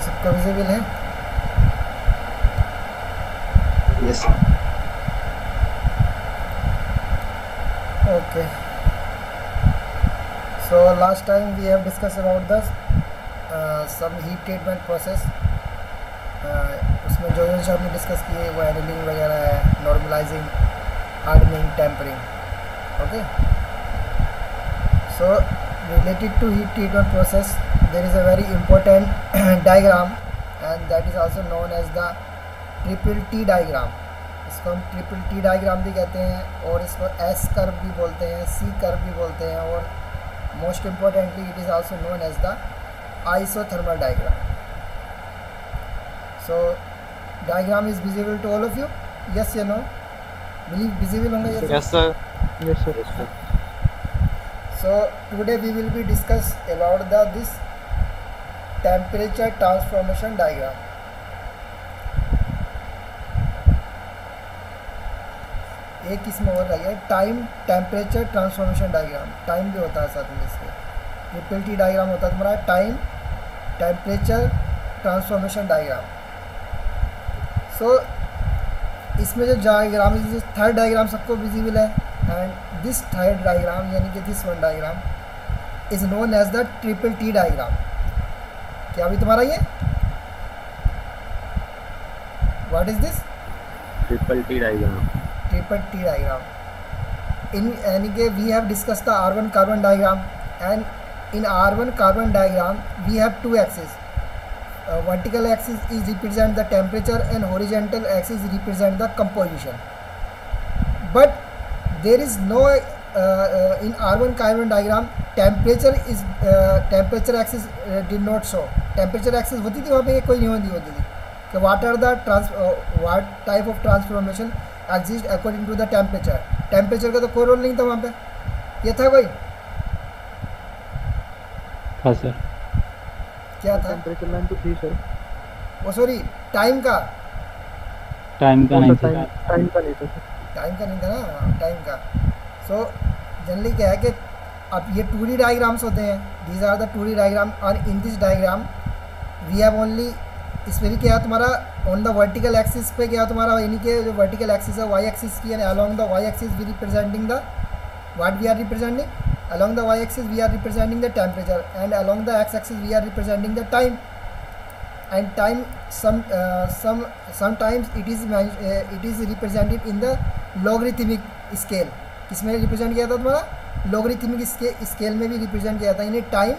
सबका विजिबल है? Yes okay, so last time we have discuss about the some heat treatment process. उसमें जो जो हमने डिस्कस किए वो एनिलिंग वगैरह है, normalising, hardening, tempering. Okay, so related to heat treatment process there is a very important diagram and that is also known as the triple T diagram. इसको हम ट्रिपल टी डायग्राम भी कहते हैं और इसको एस कर्व भी बोलते हैं, सी कर्व भी बोलते हैं और most importantly it is also known as the isothermal diagram. So diagram is visible to all of you? Yes या नो? बिलीव विजिबल होंगे? Yes sir. Yes sir. So today we will be discuss about this temperature transformation diagram। एक इसमें और रह गया time temperature transformation diagram. Time भी होता है साथ में इसके। ट्रिपल टी डायग्राम होता है तुम्हारा टाइम टेम्परेचर ट्रांसफॉर्मेशन डायग्राम। सो इसमें जो डायग्राम है, थर्ड डायग्राम सबको विजिबल है and this third diagram यानी कि this one diagram is known as the triple T diagram। क्या अभी तुम्हारा ये what is this? Triple T diagram. Triple T diagram in यानी कि we have discussed the R1 carbon diagram and in R1 carbon diagram we have two axes। Vertical axis is represent the temperature and horizontal axis represent the composition, but there is no in R1 carbon diagram temperature is temperature axis did not show। temperature axis होती थी वहाँ पे, कोई नहीं होती थी कि what are the what type of transformation exist according to the temperature। temperature का तो कोई रोल नहीं था वहाँ पे, ये था कोई? हाँ सर। क्या था? टेम्परेचर लाइन तो थी सर। वो सॉरी टाइम का नहीं था। टाइम का नहीं था सर। टाइम का नहीं था ना, टाइम का। सो जनरली क्या है कि अब ये 2D डायग्राम्स होते हैं, these are the 2D diagram और in this diagram we have only, इसमें भी क्या है तुम्हारा ऑन द वर्टिकल एक्सिस पे क्या है तुम्हारा, यानी कि जो वर्टिकल एक्सिस है वाई एक्सिस की, यानी along the Y axis we representing the what we are representing, along the Y axis we are representing the temperature and along the X axis we are representing the time. and time sometimes it is represented in the logarithmic scale। किसमें represent किया था तुम्हारा? Logarithmic scale में भी represent किया था इन्हें time,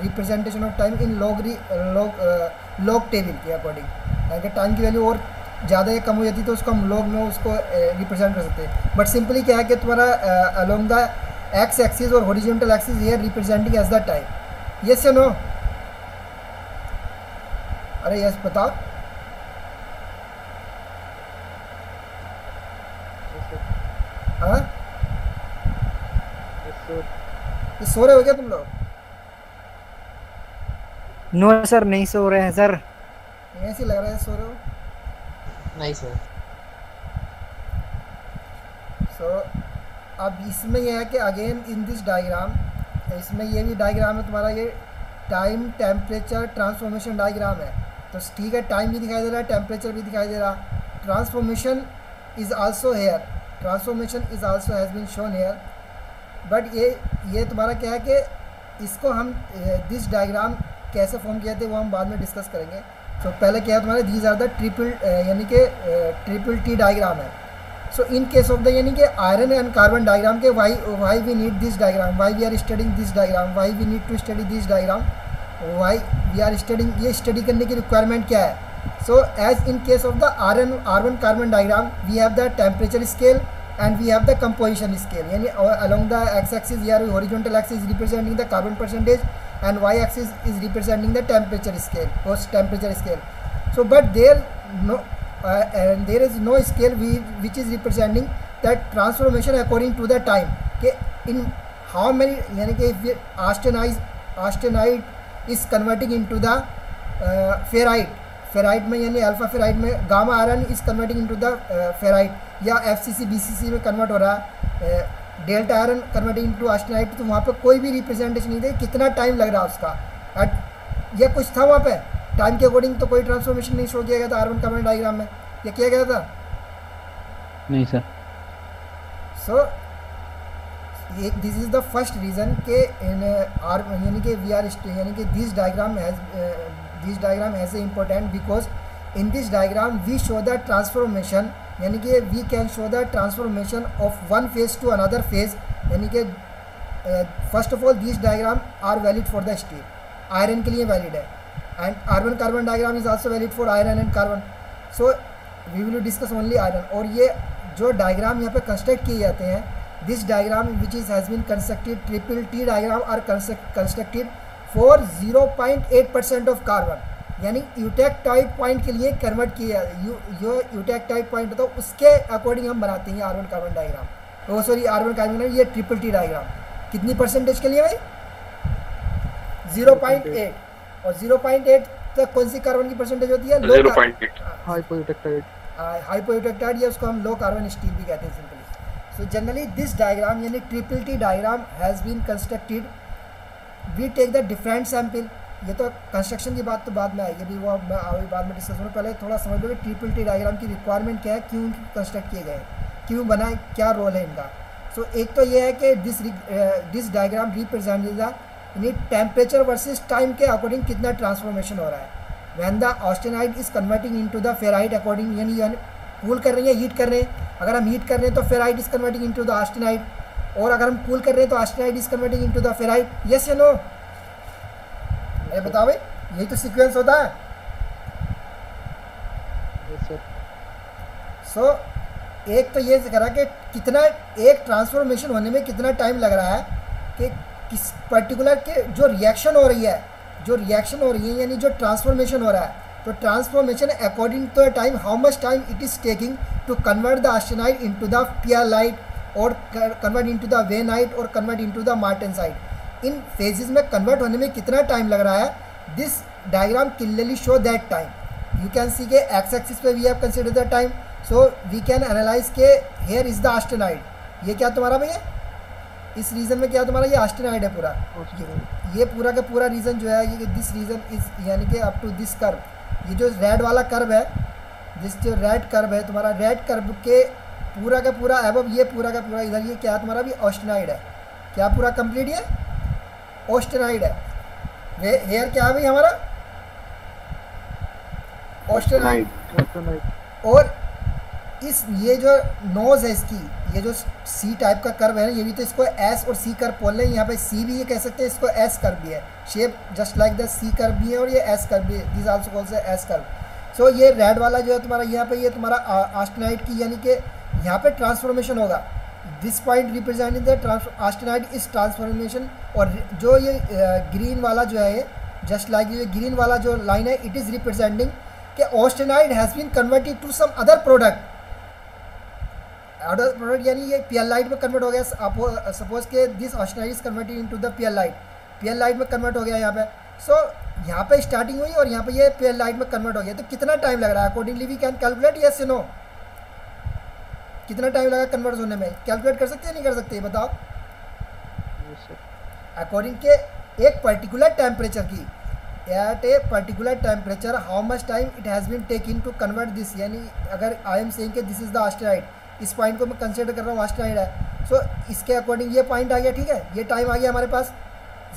representation of time in log table के अकॉर्डिंग। यानी कि टाइम की वैल्यू और ज़्यादा या कम हो जाती तो उसको हम लॉग में उसको रिप्रेजेंट कर सकते हैं। बट सिंपली क्या है कि तुम्हारा अलोंग द एक्स एक्सिस और horizontal axis here representing as the time. Yes या नो? अरे यस बताओ। हाँ ये सो रहे हो क्या तुम लोग? नो सर, नहीं सो रहे हैं सर। ऐसे लग रहा है सो रहे हो। नहीं सर। सो अब इसमें यह है कि अगेन इन दिस डायग्राम, इसमें ये भी डायग्राम है तुम्हारा, ये टाइम टेम्परेचर ट्रांसफॉर्मेशन डायग्राम है। तो ठीक है, टाइम भी दिखाई दे रहा है, टेम्परेचर भी दिखाई दे रहा, transformation is also here, transformation is also has been shown here. But ये तुम्हारा क्या है कि इसको हम दिस डायग्राम कैसे फॉर्म किए थे वो हम बाद में डिस्कस करेंगे। तो पहले क्या है तुम्हारे दीज आर द ट्रिपल यानी कि ट्रिपल टी डायग्राम है। So in case of the यानी कि आयरन एंड कार्बन डायग्राम के why we need this diagram, why we are studying this diagram, why we need to study this diagram, why we are studying, ये study करने की requirement क्या है? So as in case of the iron carbon diagram we have the temperature scale and we have the composition scale, यानी along the x axis here horizontal axis is representing the carbon percentage and y axis is representing the temperature scale, post temperature scale। So but there is no scale which is representing that transformation according to the time कि in how many, यानी कि if austenite is converting into the ferrite में, यानी alpha ferrite में gamma iron is converting into the ferrite, या FCC BCC में convert हो रहा है, delta iron converting into austenite, तो वहाँ पे कोई भी रिप्रेजेंटेशन नहीं थे कितना टाइम लग रहा है उसका। या कुछ था वहाँ पे? टाइम के अकॉर्डिंग तो कोई ट्रांसफॉर्मेशन नहीं शो किया गया था आर वन कार्बन डायग्राम में, ये किया गया था? नहीं sir. So this is the first reason के इन आर यानी कि वी आर यानी कि this diagram has a important because in this diagram we show the transformation, यानी कि we can show the transformation of one phase to another phase, यानी कि first of all this diagram are valid for the steel, iron के लिए valid है, and iron carbon diagram is also valid for iron and carbon. So we will discuss only iron. और ये जो diagram यहाँ पे कंस्ट्रक्ट किए जाते हैं, this diagram which is has been constructed, triple T diagram are constructed for 0.8% of carbon, यानी यूटेक टाइप पॉइंट के लिए कन्वर्ट किया। यूटेक टाइप पॉइंट होता है उसके अकॉर्डिंग हम बनाते हैं आर1 कार्बन डायग्राम, ओ सॉरी आर1 कार्बन, ये ट्रिपल टी डायग्राम कितनी परसेंटेज के लिए भाई? 0.8, और 0.8 तक कौन सी कार्बन की परसेंटेज होती है? 0.8 हाइपोइटेक्टाइड, हाइपोइटेक्टाइड, या उसको हम लो कार्बन स्टील भी कहते हैं simply. So generally this diagram यानी triple T diagram has been constructed, we take the different sample. ये तो कंस्ट्रक्शन की बात तो बाद में आएगी, भी वो अभी बाद में डिस्कस होने, पहले थोड़ा समझ लो कि ट्रिपल टी डायग्राम की रिक्वायरमेंट क्या है, क्यों कंस्ट्रक्ट किए गए, क्यों बनाए, क्या रोल है इनका। सो एक तो ये है कि this diagram represent the temperature versus time के अकॉर्डिंग कितना ट्रांसफॉर्मेशन हो रहा है। When the austenite is converting into the ferrite according, यानी कूल कर रहे हैं, हीट कर रहे हैं। अगर हम हीट कर रहे हैं तो ferrite is converting into the austenite, और अगर हम कूल कर रहे हैं तो austenite is converting into the ferrite. Yes या नो? ये बताओ भाई, यही तो सीक्वेंस होता है। सो एक तो ये करा कि कितना एक ट्रांसफॉर्मेशन होने में कितना टाइम लग रहा है, कि किस पर्टिकुलर के जो रिएक्शन हो रही है, यानी जो ट्रांसफॉर्मेशन हो रहा है, तो transformation according to time, how much time it is taking to convert the austenite into the pearlite, और कन्वर्ट इनटू द वेनाइट, और कन्वर्ट इनटू द मार्टेनसाइट। इन फेजेस में कन्वर्ट होने में कितना टाइम लग रहा है, this diagram clearly show that time. You can see के एक्स एक्सिस पे we have consider the time, so we can analyse के हेयर इज द ऑस्टेनाइड। ये क्या तुम्हारा भैया, इस रीजन में क्या तुम्हारा, ये ऑस्टेनाइड है पूरा, ये पूरा का पूरा रीजन जो है, ये दिस रीजन इज यानी कि अप टू दिस कर्व, ये जो रेड वाला कर्व है, जिस जो रेड कर्व है तुम्हारा, रेड कर्व के पूरा का पूरा एबव, ये पूरा का पूरा इधर, ये क्या तुम्हारा भी ऑस्टेनाइड है। क्या पूरा कंप्लीट ये ऑस्टेनाइड है। हेयर क्या है भाई हमारा? ऑस्टेनाइड। और इस ये जो नोज है इसकी, ये जो सी टाइप का कर्व है ना, ये भी तो इसको एस और सी कर्व बोल रहे हैं। यहाँ पे सी भी ये कह सकते हैं, इसको एस कर्व भी है, shape just like the C curve भी है, और ये एस कर्व भी है, this also called S curve. So ये रेड वाला जो है तुम्हारा, यहाँ पे ये तुम्हारा ऑस्टेनाइड की, यानी कि यहाँ पे ट्रांसफॉर्मेशन होगा। This point representing the austenite is transformation. और जो ये ग्रीन वाला जो है, जस्ट लाइक ये ग्रीन वाला जो लाइन है, इट इज़ रिप्रेजेंटिंग कि austenite has been converted to some other product. Other product यानी ये पियरलाइट में कन्वर्ट हो गया। सपोज के this austenite is converted into the pearlite में कन्वर्ट हो गया यहाँ पे। सो यहाँ पे स्टार्टिंग हुई और यहाँ पे ये पियरलाइट में कन्वर्ट हो गया। तो कितना टाइम लग रहा है accordingly we can calculate, yes या नो? कितना टाइम लगा कन्वर्ट होने में, कैलकुलेट कर सकते हैं नहीं कर सकते, बताओ? अकॉर्डिंग के एक पर्टिकुलर टेम्परेचर की, at a particular temperature how much time it has been taking to convert this. यानी अगर आई एम सेइंग कि दिस इज़ द ऑस्टेनाइड, इस पॉइंट को मैं कंसिडर कर रहा हूँ ऑस्टेनाइड है। सो इसके अकॉर्डिंग ये पॉइंट आ गया, ठीक है, ये टाइम आ गया हमारे पास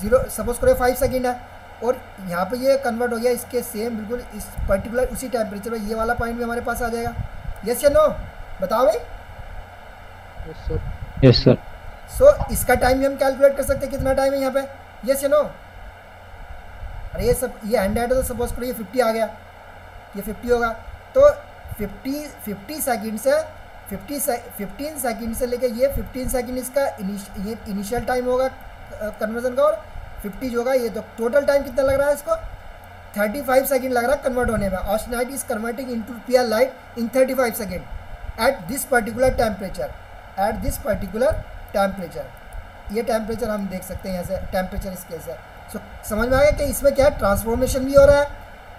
0, सपोज करो 5 सेकेंड है, और यहाँ पे ये कन्वर्ट हो गया इसके सेम बिल्कुल इस पर्टिकुलर उसी टेम्परेचर पर, ये वाला पॉइंट भी हमारे पास आ जाएगा। यस या नो? बताओ भाई। Yes sir. सो इसका टाइम भी हम कैलकुलेट कर सकते हैं, कितना टाइम है यहाँ पे, यस या नो? अरे ये सब ये 100 है तो सपोज करो ये 50 आ गया, ये 50 होगा। तो 50 सेकंड से 15 सेकंड से लेके ये 15 सेकंड इसका ये इनिशियल टाइम होगा कन्वर्जन का, और 50 जो होगा ये, तो टोटल टाइम कितना लग रहा है इसको? 35 सेकंड लग रहा है कन्वर्ट होने में। Austenite is converting into pearlite in 35 second at this particular temperature, ये टेम्परेचर हम देख सकते हैं यहाँ से, टेम्परेचर इसके से। सो समझ में आ गया कि इसमें क्या ट्रांसफॉर्मेशन भी हो रहा है।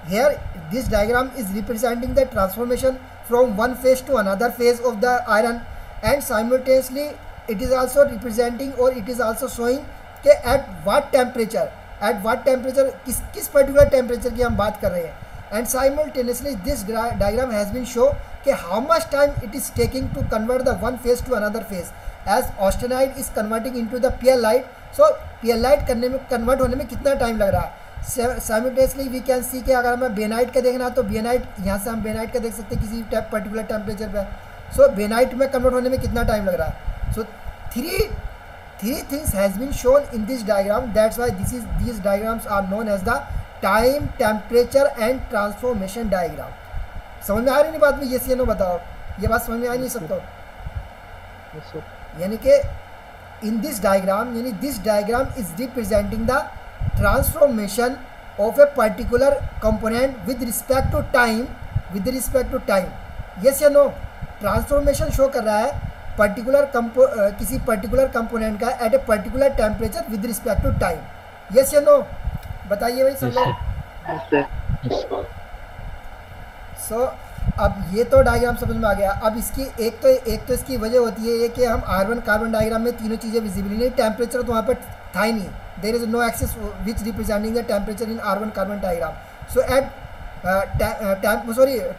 Here this diagram is representing the transformation from one phase to another phase of the iron, and simultaneously it is also representing और इट इज़ आल्सो शोइंग कि at what temperature at what temperature, किस particular temperature की हम बात कर रहे हैं. And simultaneously this diagram has been show कि how much time it is taking to convert the one phase to another phase as ऑस्टेनाइड is converting into the pearlite. So pearlite करने में, convert होने में कितना time लग रहा है. Simultaneously we can see कि अगर हमें बेनाइट का देखना है तो बेनाइट, यहाँ से हम बेनाइट का देख सकते हैं किसी पर्टिकुलर टेम्परेचर पे. सो बेनाइट में कन्वर्ट होने में कितना टाइम लग रहा है. So three things has been shown in this diagram. That's why these diagrams are known as the time, temperature and transformation diagram. समझ में आ रही नहीं बात में? ये नो बताओ, ये बात समझ में आ नहीं सकता. यानी कि इन दिस डायग्राम, यानी this diagram is representing the transformation of a particular component with respect to time. Yes या नो? ट्रांसफॉर्मेशन शो कर रहा है किसी पर्टिकुलर कंपोनेंट का at a particular temperature with respect to time. Yes या no? बताइए भाई सब लोग. सो अब ये तो डायग्राम समझ में आ गया. अब इसकी एक तो इसकी वजह होती है ये कि हम R1 कार्बन डायग्राम में तीनों चीज़ें विजिबल नहीं, टेम्परेचर तो वहाँ पर था ही नहीं. There is no axis which representing the temperature in R1 carbon diagram. So at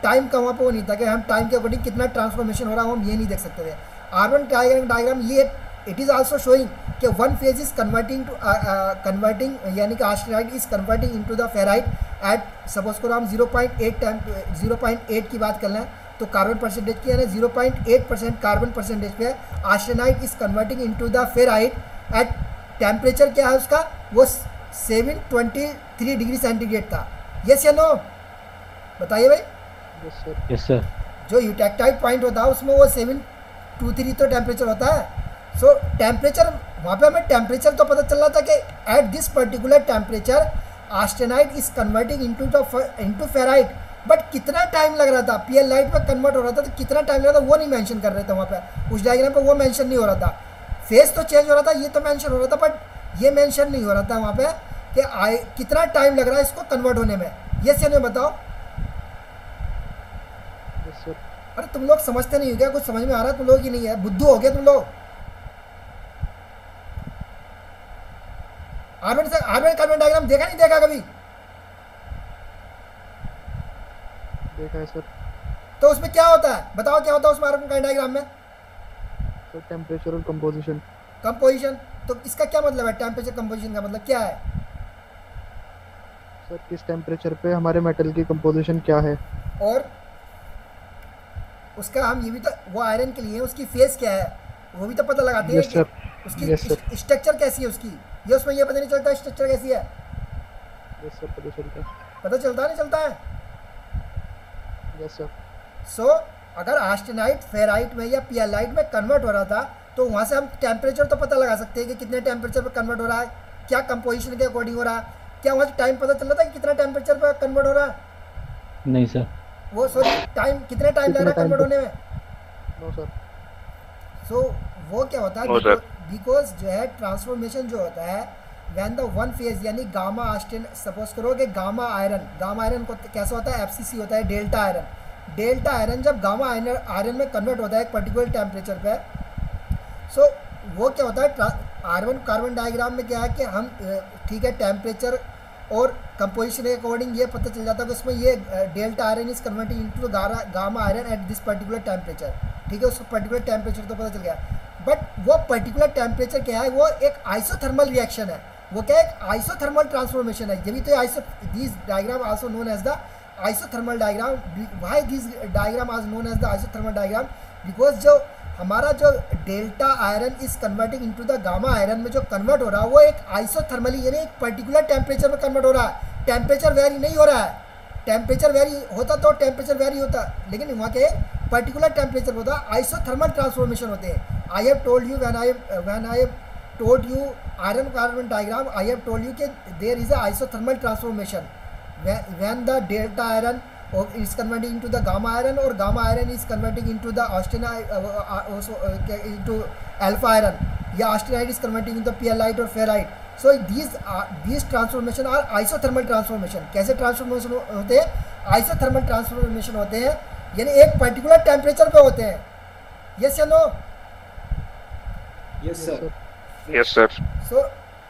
time का वहाँ पर वो नहीं था कि हम टाइम के अकॉर्डिंग कितना ट्रांसफॉर्मेशन हो रहा है हम ये नहीं देख सकते थे. R1 डायग्राम ये इट इज़ आल्सो शोइंग कि वन फेज इज कन्वर्टिंग यानी कि austenite is converting into the ferrite at suppose करो हम 0.8 की बात कर रहे हैं तो कार्बन परसेंटेज की यानी 0.8% कार्बन परसेंटेज पे austenite is converting into the ferrite at temperature क्या है उसका, वो 723 डिग्री सेंटीग्रेड था. यस या नो? बताइए भाई. Yes sir. जो यूटेक्टाइड पॉइंट होता है उसमें वो 723 तो टेम्परेचर होता है. सो टेम्परेचर वहाँ पे हमें टेम्परेचर तो पता चल रहा था कि at this particular temperature austenite is converting into ferrite. But कितना टाइम लग रहा था, पियर लाइट में कन्वर्ट हो रहा था तो कितना टाइम लग रहा था वो नहीं मेंशन कर रहे थे वहाँ पे. उस डायग्राम पे वो मेंशन नहीं हो रहा था. फेज तो चेंज हो रहा था, ये तो मेंशन हो रहा था, बट ये मेंशन नहीं हो रहा था वहाँ पे कि कितना टाइम लग रहा है इसको कन्वर्ट होने में. यस या नहीं बताओ. अरे तुम लोग समझते नहीं हो क्या? कुछ समझ में आ रहा है तुम लोग ही नहीं है? बुद्धू हो गए तुम लोग. R1 कार्बन डायग्राम देखा नहीं देखा कभी? देखा है सर. तो उसमें क्या होता है बताओ, क्या होता है उसमें R1 कार्बन डायग्राम में? तो टेम्परेचर और कंपोजिशन. तो इसका क्या मतलब है? टेम्परेचर कंपोजिशन का मतलब क्या है सर किस टेम्परेचर पे हमारे मेटल की कंपोजिशन क्या है, और उसका हम ये भी तो, वो आयरन के लिए उसकी फेस क्या है वो भी तो पता लगाते हैं. Yes sir. उसकी स्ट्रक्चर कैसी है उसकी, ये उसमें ये पता नहीं चलता स्ट्रक्चर कैसी है. यस सर पता चलता है. पता चलता नहीं चलता है. Yes sir. सो अगर ऑस्टेनाइड फेराइट में या पियरलाइट में कन्वर्ट हो रहा था तो वहाँ से हम टेम्परेचर तो पता लगा सकते हैं कि कितने टेम्परेचर पर कन्वर्ट हो रहा है, क्या कंपोजिशन के अकॉर्डिंग हो रहा है. क्या वहाँ से टाइम पता चल रहा था कि कितना टेम्परेचर पर कन्वर्ट हो रहा है? नहीं सर. वो सॉरी टाइम, कितना टाइम लग रहा है कन्वर्ट होने में? No sir. सो वो क्या होता है, बिकॉज जो है ट्रांसफॉर्मेशन जो होता है व्हेन द वन फेज यानी गामा ऑस्टेन, सपोज करो कि गामा आयरन को कैसा होता है, FCC होता है, डेल्टा आयरन जब गामा आयरन में कन्वर्ट होता है एक पर्टिकुलर टेम्परेचर पे. सो वो क्या होता है R1 कार्बन डायग्राम में क्या है कि हम ठीक है टेम्परेचर और कंपोजिशन के अकॉर्डिंग ये पता चल जाता है कि उसमें ये delta iron is converting into gamma iron eight this particular temperature. ठीक है, उस पर्टिकुलर टेम्परेचर तो पता चल गया. बट वो पर्टिकुलर टेम्परेचर क्या है, वो एक आइसोथर्मल रिएक्शन है. वो क्या है, एक आइसोथर्मल ट्रांसफॉर्मेशन है. ये भी तो this diagram also known as the isothermal diagram. Why this diagram is known as the isothermal diagram? Because जो हमारा जो delta iron is converting into the gamma iron में जो कन्वर्ट हो रहा है वो एक आइसोथर्मली यानी एक पर्टिकुलर टेम्परेचर में कन्वर्ट हो रहा है. टेम्परेचर वेरी नहीं हो रहा है. टेम्परेचर वेरी होता तो टेम्परेचर वेरी होता, लेकिन वहाँ के पर्टिकुलर टेम्परेचर होता है. आइसोथर्मल ट्रांसफॉर्मेशन होते हैं. I have told you when I have told you iron carbon diagram, I have told you कि there is a isothermal transformation when the delta iron is converting into the gamma iron or gamma iron is converting into the into alpha iron या austenite is converting into pearlite or ferrite. So these transformation are isothermal transformation. कैसे transformation होते हैं? Isothermal transformation होते हैं, यानी एक particular temperature पे होते हैं. यस या no? Yes sir. Yes sir. So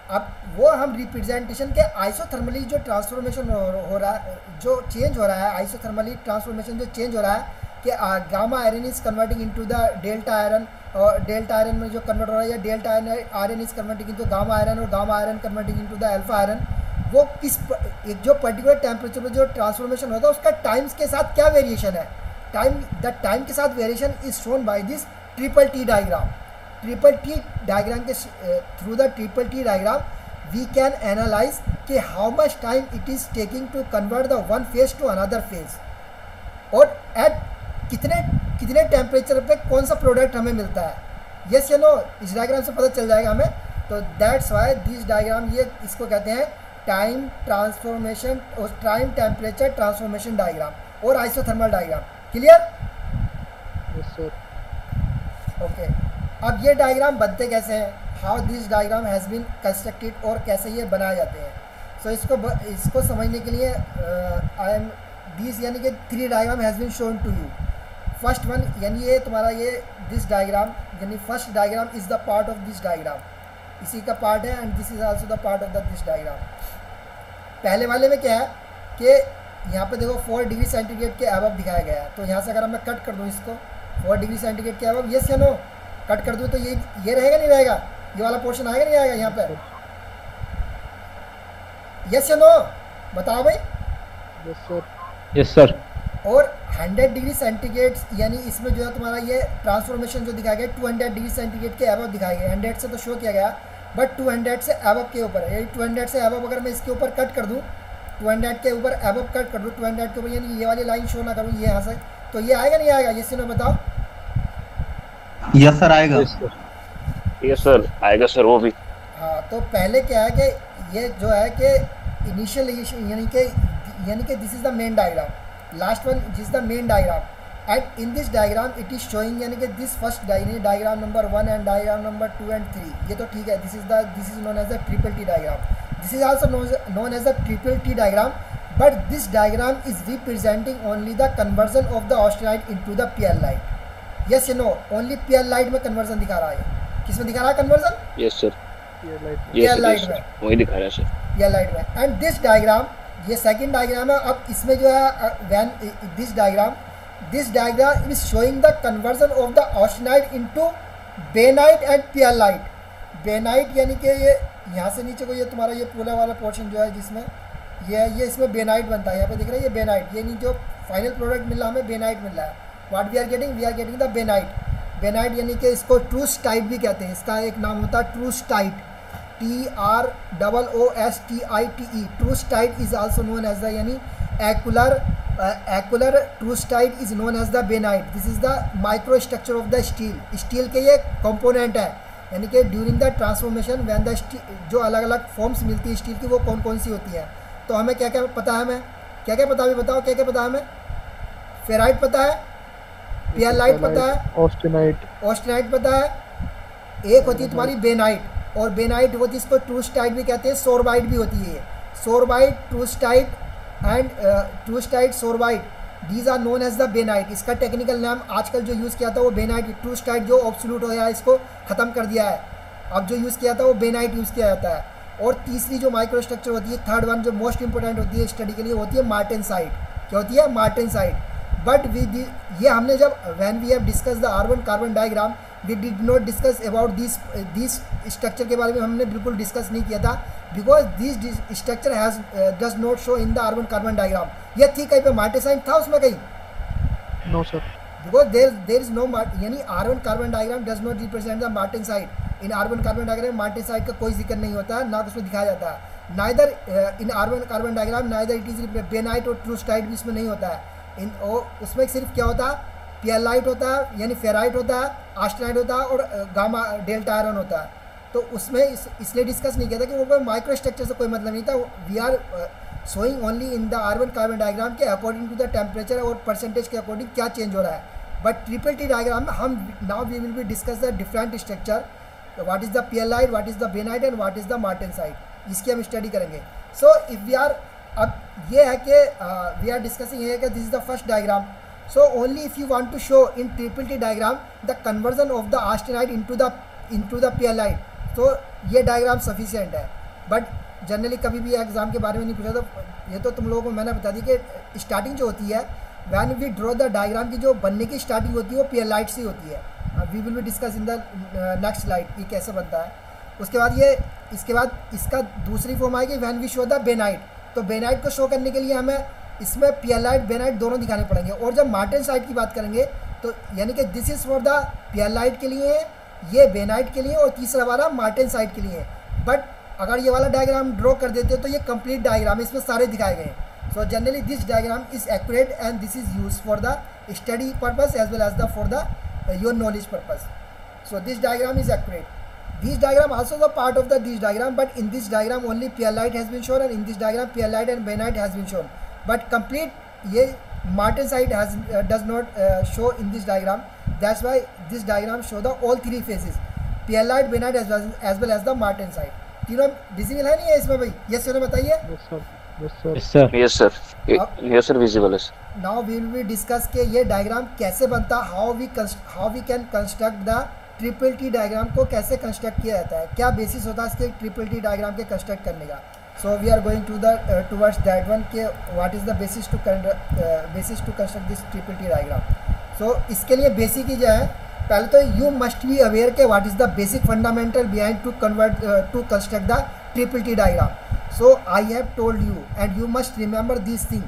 अब वो हम रिप्रेजेंटेशन के आइसोथर्मली जो ट्रांसफॉर्मेशन हो रहा है, जो चेंज हो रहा है, आइसोथर्मली ट्रांसफॉर्मेशन जो चेंज हो रहा है कि gamma iron is converting into the delta iron, और डेल्टा आयरन में जो कन्वर्ट हो रहा है, या delta iron is converting into gamma iron, और gamma iron converting into the alpha iron, वो किस एक जो पर्टिकुलर टेम्परेचर पर जो ट्रांसफॉर्मेशन होता है उसका टाइम्स के साथ क्या वेरिएशन है, द टाइम के साथ variation is shown by this triple T diagram. Triple T diagram के through the triple T diagram we can analyse कि how much time it is taking to convert the one phase to another phase, और at कितने temperature पे कौन सा product हमें मिलता है। यस या नो, इस डायग्राम से पता चल जाएगा हमें। तो दैट्स वाई दिस डायग्राम, ये इसको कहते हैं टाइम ट्रांसफॉर्मेशन और टाइम टेम्परेचर ट्रांसफॉर्मेशन डायग्राम और isothermal diagram. Clear? Yes sir. Okay, अब ये डायग्राम बनते कैसे हैं, how this diagram has been constructed, और कैसे ये बनाए जाते हैं। सो इसको समझने के लिए आई एम दिस यानी कि 3 diagram has been shown to you. First one यानी ये तुम्हारा ये दिस डायग्राम, यानी first diagram is the part of this diagram, इसी का पार्ट है, and this is also the part of the this diagram. पहले वाले में क्या है कि यहाँ पे देखो 4 डिग्री सेंटीग्रेड के अबव दिखाया गया है। तो यहाँ से अगर मैं कट कर दूँ इसको 4 डिग्री सेंटीग्रेड के अबव, यस या नो, कट कर दूँ तो ये रहेगा नहीं रहेगा, ये वाला पोर्शन आएगा नहीं आएगा यहाँ पे, यस या नो, बताओ भाई। Yes sir. Yes sir. और 100 डिग्री सेंटीग्रेड यानी इसमें जो है तुम्हारा ये ट्रांसफॉर्मेशन जो दिखाया गया 200 डिग्री सेंटीग्रेड के अबव दिखाया गया, 100 से तो शो किया गया बट 200 से अबव के ऊपर है। 200 से अबव अगर मैं इसके ऊपर कट कर दूँ, 200 के ऊपर अबव कट कर दूँ, 200 के ऊपर यानी ये वाली लाइन शो ना करूँ ये यहाँ से, तो ये आएगा नहीं आएगा, ये बताओ। यस सर आएगा। यस सर आएगा सर वो भी। हाँ, तो पहले क्या है कि ये जो है कि इनिशियल यानी कि this is the main diagram, last one this the main diagram, and in this diagram it is showing यानी कि this first diagram number 1 and diagram number 2 and 3, ये तो ठीक है, this is known as the triple T diagram, this is also known as the triple T diagram, but this diagram is representing only the conversion of the austenite into the PL light. Yes या no, only PL light में conversion दिखा रहा है, किस में दिखा रहा है conversion? Yes sir, PL light में, वही दिखा रहा है सर, पीएल लाइट में। एंड दिस डायग्राम, ये सेकंड डायग्राम है। अब इसमें जो है when this diagram is showing the conversion of the austenite into bainite and PL light. Bainite यानी कि ये यहाँ से नीचे को ये तुम्हारा ये पूरा वाला पोर्शन जो है जिसमें ये इसमें बेनाइट बनता है, यहाँ पे दिख रहा है ये बेनाइट, ये नहीं जो फाइनल प्रोडक्ट मिल रहा है हमें बेनाइट मिल रहा है। What we are getting the bainite यानी कि इसको ट्रूस्टाइट भी कहते हैं, इसका एक नाम होता है troostite, TROOSTITE। Troostite is also known as the यानी acicular troostite is known as the bainite. This is the micro structure of the steel के ये कंपोनेंट है, यानी कि during the transformation when the जो अलग अलग फॉर्म्स मिलती है स्टील की वो कौन कौन सी होती है। तो हमें क्या क्या पता है, हमें क्या क्या पता है, बताओ क्या क्या पता है हमें? फेराइट पता है, पीएल लाइट पता है, ऑस्टेनाइट पता है, एक होती है तुम्हारी बेनाइट, और बेनाइट होती है इसको ट्रूस्टाइट भी कहते हैं, सोरबाइट भी होती है। Sorbite, troostite and troostite, sorbite, these are known as the bainite. इसका टेक्निकल नाम आजकल जो यूज़ किया था वो बेनाइट, ट्रूस्टाइट जो ऑब्सोल्यूट हो गया है इसको ख़त्म कर दिया है, अब जो यूज़ किया था वो बेनाइट यूज़ किया जाता है। और तीसरी जो माइक्रो स्ट्रक्चर होती है, थर्ड वन जो मोस्ट इंपॉर्टेंट होती है स्टडी के लिए, होती है मार्टेनसाइट। क्या होती है? मार्टेनसाइट। बट ये हमने जब when we have discuss the R1 carbon diagram we did not discuss about this structure के बारे में हमने बिल्कुल डिस्कस नहीं किया था, because this structure has does not show in the R1 carbon diagram. ये थी कहीं पे मार्टेनसाइट था उसमें कहीं? No sir, because there is no यानी R1 carbon diagram does not represent the martensite. In R1 carbon diagram martensite का कोई जिक्र नहीं होता है, ना उसमें दिखाया जाता है। Neither in R1 carbon diagram neither it is bainite और ट्रूस्टाइट भी इसमें नहीं होता है। उसमें सिर्फ क्या होता है, पीएलाइट होता है यानी फेराइट होता है, ऑस्टेनाइट होता है और गामा डेल्टा आयरन होता है। तो उसमें इसलिए डिस्कस नहीं किया था कि वो माइक्रो स्ट्रक्चर से कोई मतलब नहीं था। We are showing only in the R1 carbon diagram के अकॉर्डिंग टू द टेम्परेचर और परसेंटेज के अकॉर्डिंग क्या चेंज हो रहा है। बट ट्रिपल टी डायग्राम में हम now we will be discuss the different structure, what is the pearlite, what is the bainite and what is the martensite, इसकी हम स्टडी करेंगे। सो इफ़ वी आर, अब ये है कि वी आर डिस्कसिंग है कि this is the first diagram. So only if you want to show in triple T diagram the conversion of the austenite into the pearlite, तो ये diagram sufficient है। But generally कभी भी exam के बारे में नहीं पूछा, तो ये तो तुम लोगों को मैंने बता दी कि स्टार्टिंग जो होती है when we draw the diagram की जो बनने की स्टार्टिंग होती है वो पीएलाइट से होती है। We will be discuss in the next slide ये कैसे बनता है। उसके बाद इसके बाद इसका दूसरी फॉर्म आएगी when we show the bainite. तो बेनाइट को शो करने के लिए हमें इसमें पीएलाइट बेनाइट दोनों दिखाने पड़ेंगे। और जब मार्टेनसाइट की बात करेंगे तो यानी कि दिस इज़ फॉर द पीएलाइट के लिए, ये बेनाइट के लिए, और तीसरा वाला मार्टेनसाइट के लिए। बट अगर ये वाला डायग्राम ड्रॉ कर देते हो तो ये कंप्लीट डायग्राम है, इसमें सारे दिखाए गए हैं। सो generally this diagram is accurate and this is use for the study purpose as well as the for the your knowledge purpose. So this diagram is accurate. This diagram also the part of this diagram, but in this diagram only pyrrolite has been shown, and in this diagram pyrrolite and bainite has been shown. But complete ये martensite does not show in this diagram. That's why this diagram show the all three phases, pyrrolite, bainite as well as the martensite. तीनों visible है नहीं है इसमें भाई? Yes sir बताइए. Yes sir. Yes sir. Yes sir Yes sir. Yes sir, visible है। Now we will be discuss के ये डायग्राम कैसे बनता, how we can construct the triple T diagram को कैसे कंस्ट्रक्ट किया जाता है, क्या बेसिस होता है इसके ट्रिपल टी डायग्राम के कंस्ट्रक्ट करने का। So we are going towards that one के what is the basis to construct this triple T diagram. So इसके लिए बेसिक ही जो है, पहले तो यू मस्ट बी अवेयर के what is the basic fundamental behind to construct the triple T diagram. So I have told you and you must remember this thing,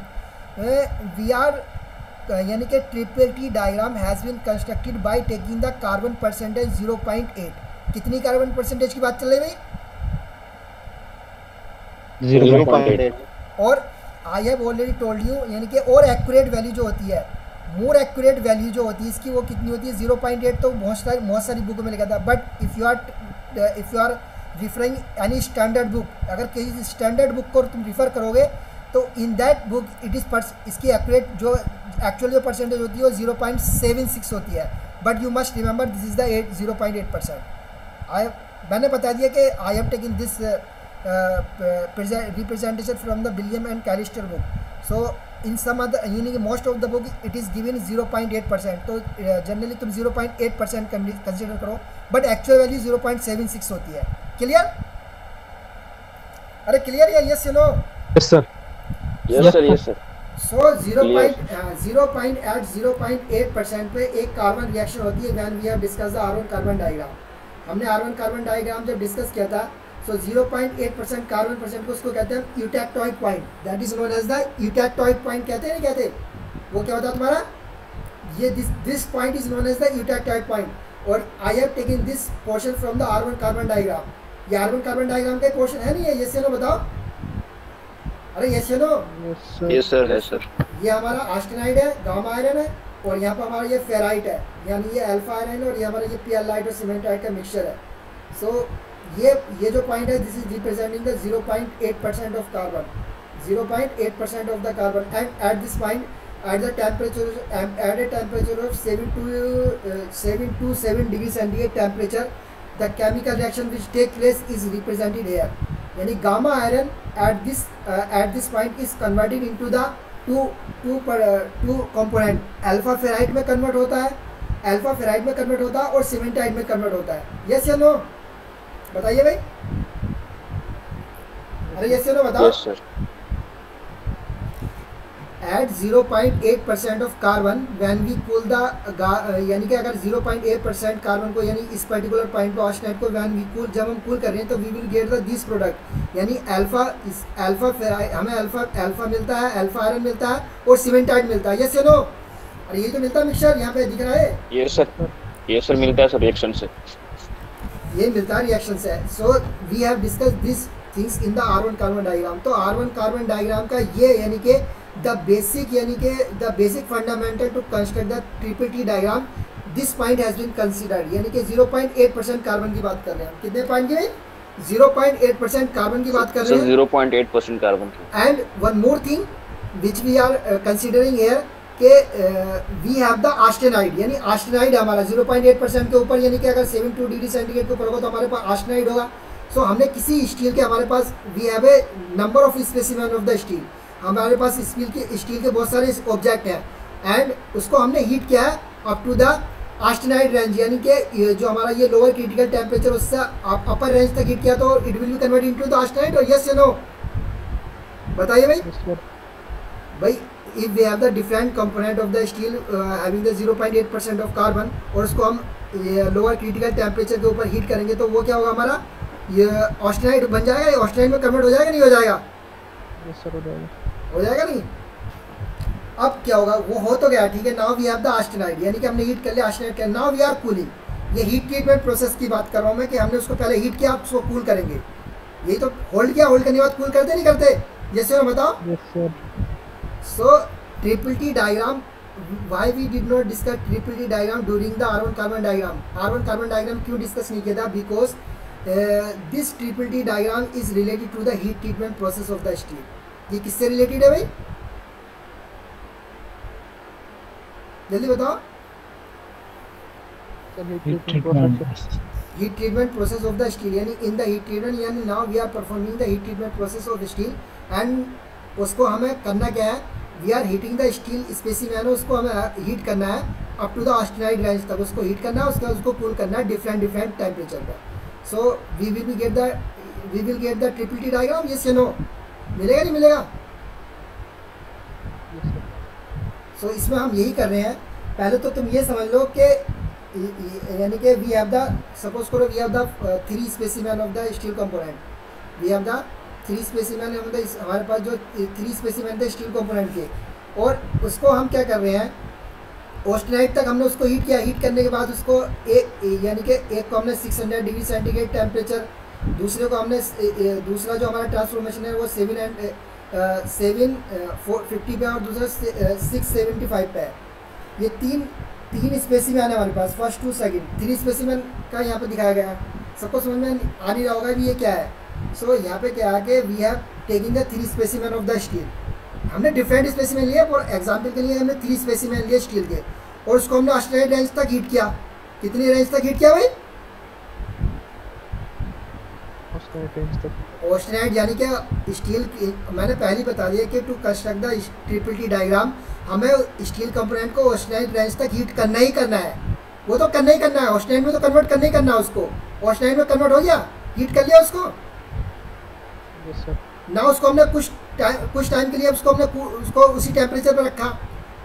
we are यानी कि triple T diagram has been constructed by taking the carbon percentage 0.8। कितनी carbon percentage की बात चल रही भाई? 0.8। और I have already told you यानी कि और एक्यूरेट वैल्यू जो होती है, मोर एक्यूरेट वैल्यू जो होती है इसकी वो कितनी होती है 0.8। तो बहुत सारी बुक में लिखा था, but if you are referring any standard book, अगर किसी स्टैंडर्ड बुक को तुम रिफ़र करोगे तो in that book it is इसकी एक्यूरेट जो एक्चुअल जो परसेंटेज होती है वो 0.76 होती है। But you must remember this is the 0.8%। मैंने बता दिया कि I have taken this representation from the William and Callister book. So in some other यानी कि most of the book it is given 0.8%। तो जनरली तुम 0.8% कंसिडर करो, but actual value 0.76 होती है। क्लियर? अरे क्लियर या yes no? Yes sir. Yes sir, yes sir। So 0.8% पे एक कार्बन रिएक्शन होती है when we have discuss the R1 carbon diagram. हमने R1 कार्बन डायग्राम जब डिस्कस किया था, सो 0.8% कार्बन परसेंट को उसको कहते हैं eutectoid point, that is known as the eutectoid point. कहते हैं नहीं कहते? वो क्या होता है तुम्हारा, ये this point is known as the eutectoid point. और I have taken this portion from the R1 carbon diagram. ये R1 कार्बन डायग्राम का एक पोर्शन है नहीं है? ये से बताओ, अरे ये no? Yes sir. Yes sir, yes sir। ये हमारा आस्टेनाइड है, गामा आयरन है, और यहाँ पर हमारा ये फेराइट है, यानी ये अल्फा आयरन है, और ये हमारा ये पीएलाइट और सीमेंटाइट का मिक्सचर है। सो ये जो पॉइंट है this is representing the 0.8% of carbon, 0.8% of the carbon. And at this point at a temperature of 7 to 7 degree centigrade temperature, the chemical reaction which take place is represented here। यानी gamma iron at this point is converted into the two component, alpha ferrite में convert होता है, और cementite में convert होता है। Yes या no? बताइए भाई, अरे यस या नो बताओ। Yes sir। At 0.8% of carbon when we cool the यानी कि अगर 0.8% कार्बन को यानी इस पर्टिकुलर पॉइंट को ऑस्टेनाइट को when we cool जब हम कूल कर रहे हैं तो we will get the this product, यानी अल्फा फेराइट हमें अल्फा मिलता है, अल्फा आयरन मिलता है, और सीमेंटाइट मिलता है। यस या नो? अरे ये तो मिलता है मिक्सचर, यहाँ पे दिख रहा है। Yes sir मिलता है सर रिएक्शन से। ये मिलता है रिएक्शन से। So we have discuss this things in the R1 carbon diagram. तो R1 कार्बन डायग्राम का ये यानी कि the basic fundamental to construct the triple T diagram, this point has been considered, यानी कि 0.8% कार्बन की बात कर रहे हैं। कितने पॉइंट की? 0.8% कार्बन की बात कर रहे हैं। 0.8% कार्बन की। And one more thing which we are considering here कि वी हैव द आस्टेनाइड, यानी आस्टेनाइड हमारा 0.8% के ऊपर, यानी कि अगर 72 डिग्री सेंटीग्रेड के ऊपर होगा तो हमारे पास आस्टेनाइड होगा। सो हमने किसी स्टील के हमारे पास we have a number of specimen of the steel, हमारे पास स्टील के बहुत सारे ऑब्जेक्ट हैं, एंड उसको हमने हीट किया है up to the austenite range, यानी कि ये जो हमारा ये लोअर क्रिटिकल टेम्परेचर उससे अपर रेंज तक हीट किया तो it will be convert into the austenite, और यस या नो बताइए भाई। Yes, sir. भाई if we have the different component of the steel having the 0.8% of carbon, और उसको हम लोअर क्रिटिकल टेम्परेचर के ऊपर हीट करेंगे तो वो क्या होगा हमारा, ये ऑस्टेनाइड बन जाएगा, ये ऑस्टेनाइड में कन्वर्ट हो जाएगा नहीं हो जाएगा, Yes, sir, हो जाएगा। हो जाएगा नहीं। अब क्या होगा, वो हो तो गया ठीक है। नाउ वी हैव द ऑस्टेनाइड, यानी कि हमने हीट कर लिया ऑस्टेनाइड का। नाउ वी आर कूलिंग, ये हीट ट्रीटमेंट प्रोसेस की बात कर रहा हूँ मैं कि हमने उसको पहले हीट किया, अब उसको कूल करेंगे। यही तो होल्ड किया, होल्ड करने के बाद कूल करते नहीं करते, जैसे मैं बताओ। Yes, sir. So triple T diagram, why we did not discuss triple T diagram during the R1 carbon diagram. R1 carbon diagram क्यों डिस्कस नहीं किया था, because this triple T diagram is related to the heat treatment process of the steel. ये किससे related है भाई, जल्दी बताओ। Sir, heat treatment process. Heat treatment process of the steel, यानी इन द हीट ट्रीटमेंट, यानी now we are performing the heat treatment process of steel, and उसको हमें करना क्या है, we are heating the steel specimen, उसको हमें heat करना है up to the austenite range तक, उसको हीट करना है, उसके बाद उसको कूल करना है डिफरेंट टेम्परेचर पर। So we will get the triple T diagram, yes या नो, मिलेगा नहीं मिलेगा। Yes, sir. सो इसमें हम यही कर रहे हैं। पहले तो तुम ये समझ लो कि यानी कि वी हैव द, सपोज करो we have the 3 specimen of the steel component, we have the 3 specimen of the, हमारे पास जो 3 स्पेसिमेन थे स्टील कंपोनेंट के, और उसको हम क्या कर रहे हैं, ऑस्टेनाइड तक हमने उसको हीट किया। हीट करने के बाद उसको यानी कि एक को हमने 600 डिग्री सेंटीग्रेड टेम्परेचर, दूसरे को हमने दूसरा जो हमारा ट्रांसफॉर्मेशन है वो 750 पे और दूसरा 675 पे है। ये तीन स्पेसिमेन है हमारे पास, फर्स्ट टू सेकंड, 3 स्पेसिमेन का यहाँ पे दिखाया गया है। सबको समझ में आ नहीं रहा होगा कि ये क्या है। सो यहाँ पे क्या है कि we have taking the 3 specimen of the steel, हमने डिफरेंट स्पेसिमेन लिए, फॉर एग्जाम्पल के लिए हमने 3 स्पेसिमेन लिए स्टील के, और उसको हमने ऑस्टेनाइड रेंज तक हीट किया। कितनी रेंज तक हीट किया भाई, Austenite range तक। ऑस्टेनाइड यानी कि स्टील की, मैंने पहले ही बता दिया कि to construct the triple T diagram हमें स्टील कंपोनेंट को ऑस्टेनाइड रेंज तक हीट करना ही करना है, वो तो करना ही करना है, ऑस्टेनाइड में तो कन्वर्ट करना ही करना है उसको। ऑस्टेनाइड में कन्वर्ट हो गया, हीट कर लिया उसको Yes, sir. ना, उसको हमने कुछ टाइम के लिए उसको उसी टेम्परेचर पर रखा,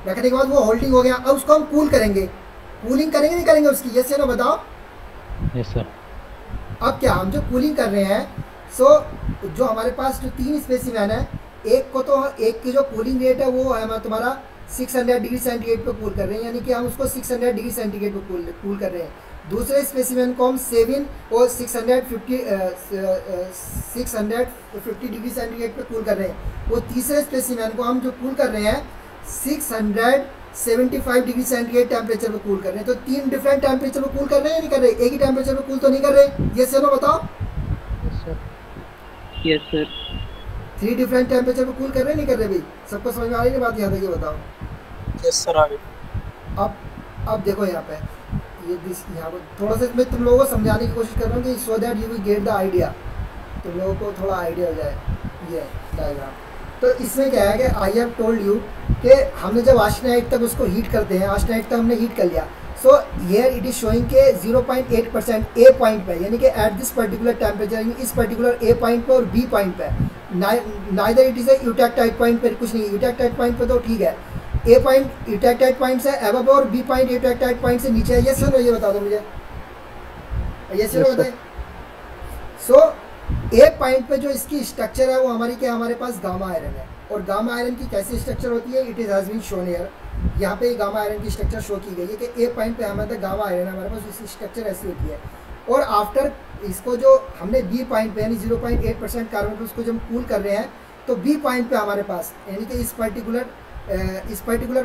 रखने के बाद वो होल्डिंग हो गया। अब उसको हम कूल करेंगे, कूलिंग करेंगे नहीं करेंगे उसकी, यस या नो बताओ। Yes, sir. अब क्या हम जो कूलिंग कर रहे हैं, सो जो हमारे पास जो 3 स्पेसिमेन है, एक की जो कूलिंग रेट है वो है तुम्हारा 600 डिग्री सेंटीग्रेड पे कूल कर रहे हैं, यानी कि हम उसको 600 डिग्री सेंटीग्रेड पे कूल कर रहे हैं। दूसरे स्पेसिमेन को हम 7 और 650 डिग्री सेंटीग्रेड पे कूल कर रहे हैं। वो तीसरे स्पेसिमेन को हम जो कूल कर रहे हैं 675 डिग्री सेंटीग्रेड टेम्परेचर पे कूल कर रहे हैं। तो 3 डिफरेंट टेम्परेचर पे कूल कर रहे हैं, नहीं कर रहे, एक ही टेम्परेचर पे कूल तो नहीं कर रहे, ये चलो बताओ। Yes, sir. Yes, sir. 3 different temperature पे कूल कर रहे हैं, नहीं कर रहे भाई, सबको समझ में आ रही है बात, यहाँ तक ये बताओ। यस सर आ गई। अब देखो यहाँ पे यहाँ पर थोड़ा सा मैं तुम लोगों को समझाने की कोशिश कर रहा हूँ कि so that you will get the idea, तुम लोगों को थोड़ा आइडिया हो जाए ये डायग्राम। तो इसमें क्या है कि आई हैव टोल्ड यू कि हमने जब ऑस्टेनाइड तक उसको हीट करते हैं, ऑस्टेनाइड तक हमने हीट कर लिया, so here it is showing के 0.8% ए पॉइंट पे, यानी कि एट दिस पर्टिकुलर टेम्परेचर, इस पर्टिकुलर ए पॉइंट पे और बी पॉइंट पे, neither it is a eutectoid point पे, कुछ नहीं, यूटेक्टाइड पॉइंट पे तो ठीक है, ए पॉइंट यूटेक्टाइड पॉइंट से अबव और बी पॉइंट यूटेक्टाइड पॉइंट से नीचे है। ये सुनो, ये बता दो मुझे, ये सुनो बताइए। सो ए पॉइंट पे जो इसकी स्ट्रक्चर है वो हमारे पास गामा आयरन है, और गामा आयरन की कैसी स्ट्रक्चर होती है, it is has been shown here, यहाँ पे गामा आयरन की स्ट्रक्चर शो की गई है कि ए पॉइंट पे हमारे गामा आयरन है, हमारे पास इसकी स्ट्रक्चर ऐसी होती है। और आफ्टर इसको जो हमने बी पॉइंट पे यानी 0.8% कार्बन को उसको जब कूल कर रहे हैं, तो बी पॉइंट पे हमारे पास यानी कि इस पर्टिकुलर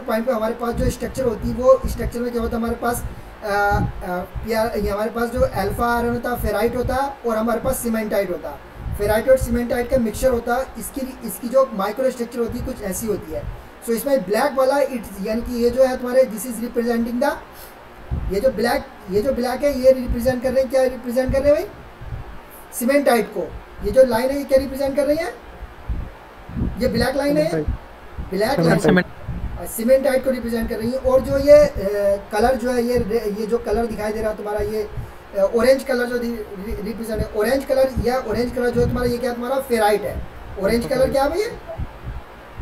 पॉइंट पे हमारे पास जो स्ट्रक्चर होती है, वो स्ट्रक्चर में क्या होता है, हमारे पास हमारे पास जो अल्फा आयरन होता है, फेराइट होता है, और हमारे पास सीमेंटाइट होता है, फेराइट और सीमेंटाइट का मिक्सचर होता है। इसकी जो माइक्रो स्ट्रक्चर होती है कुछ ऐसी होती है। सो इसमें ब्लैक वाला यानी कि ये जो है तुम्हारे, दिस इज रिप्रेजेंटिंग द, ये जो ब्लैक है ये रिप्रेजेंट कर रहे हैं, क्या रिप्रेजेंट कर रहे हैं भाई, सीमेंटाइट को। ये जो लाइन है ये क्या रिप्रेजेंट कर रही है, ये ब्लैक लाइन है, ब्लैक लाइन, सीमेंटाइट को रिप्रेजेंट कर रही है। और जो ये कलर जो है ये जो कलर दिखाई दे रहा है तुम्हारा, ये ऑरेंज कलर जो रिप्रेजेंट है, ऑरेंज कलर जो है तुम्हारा, ये क्या तुम्हारा फेराइट है। ऑरेंज कलर क्या है भैया?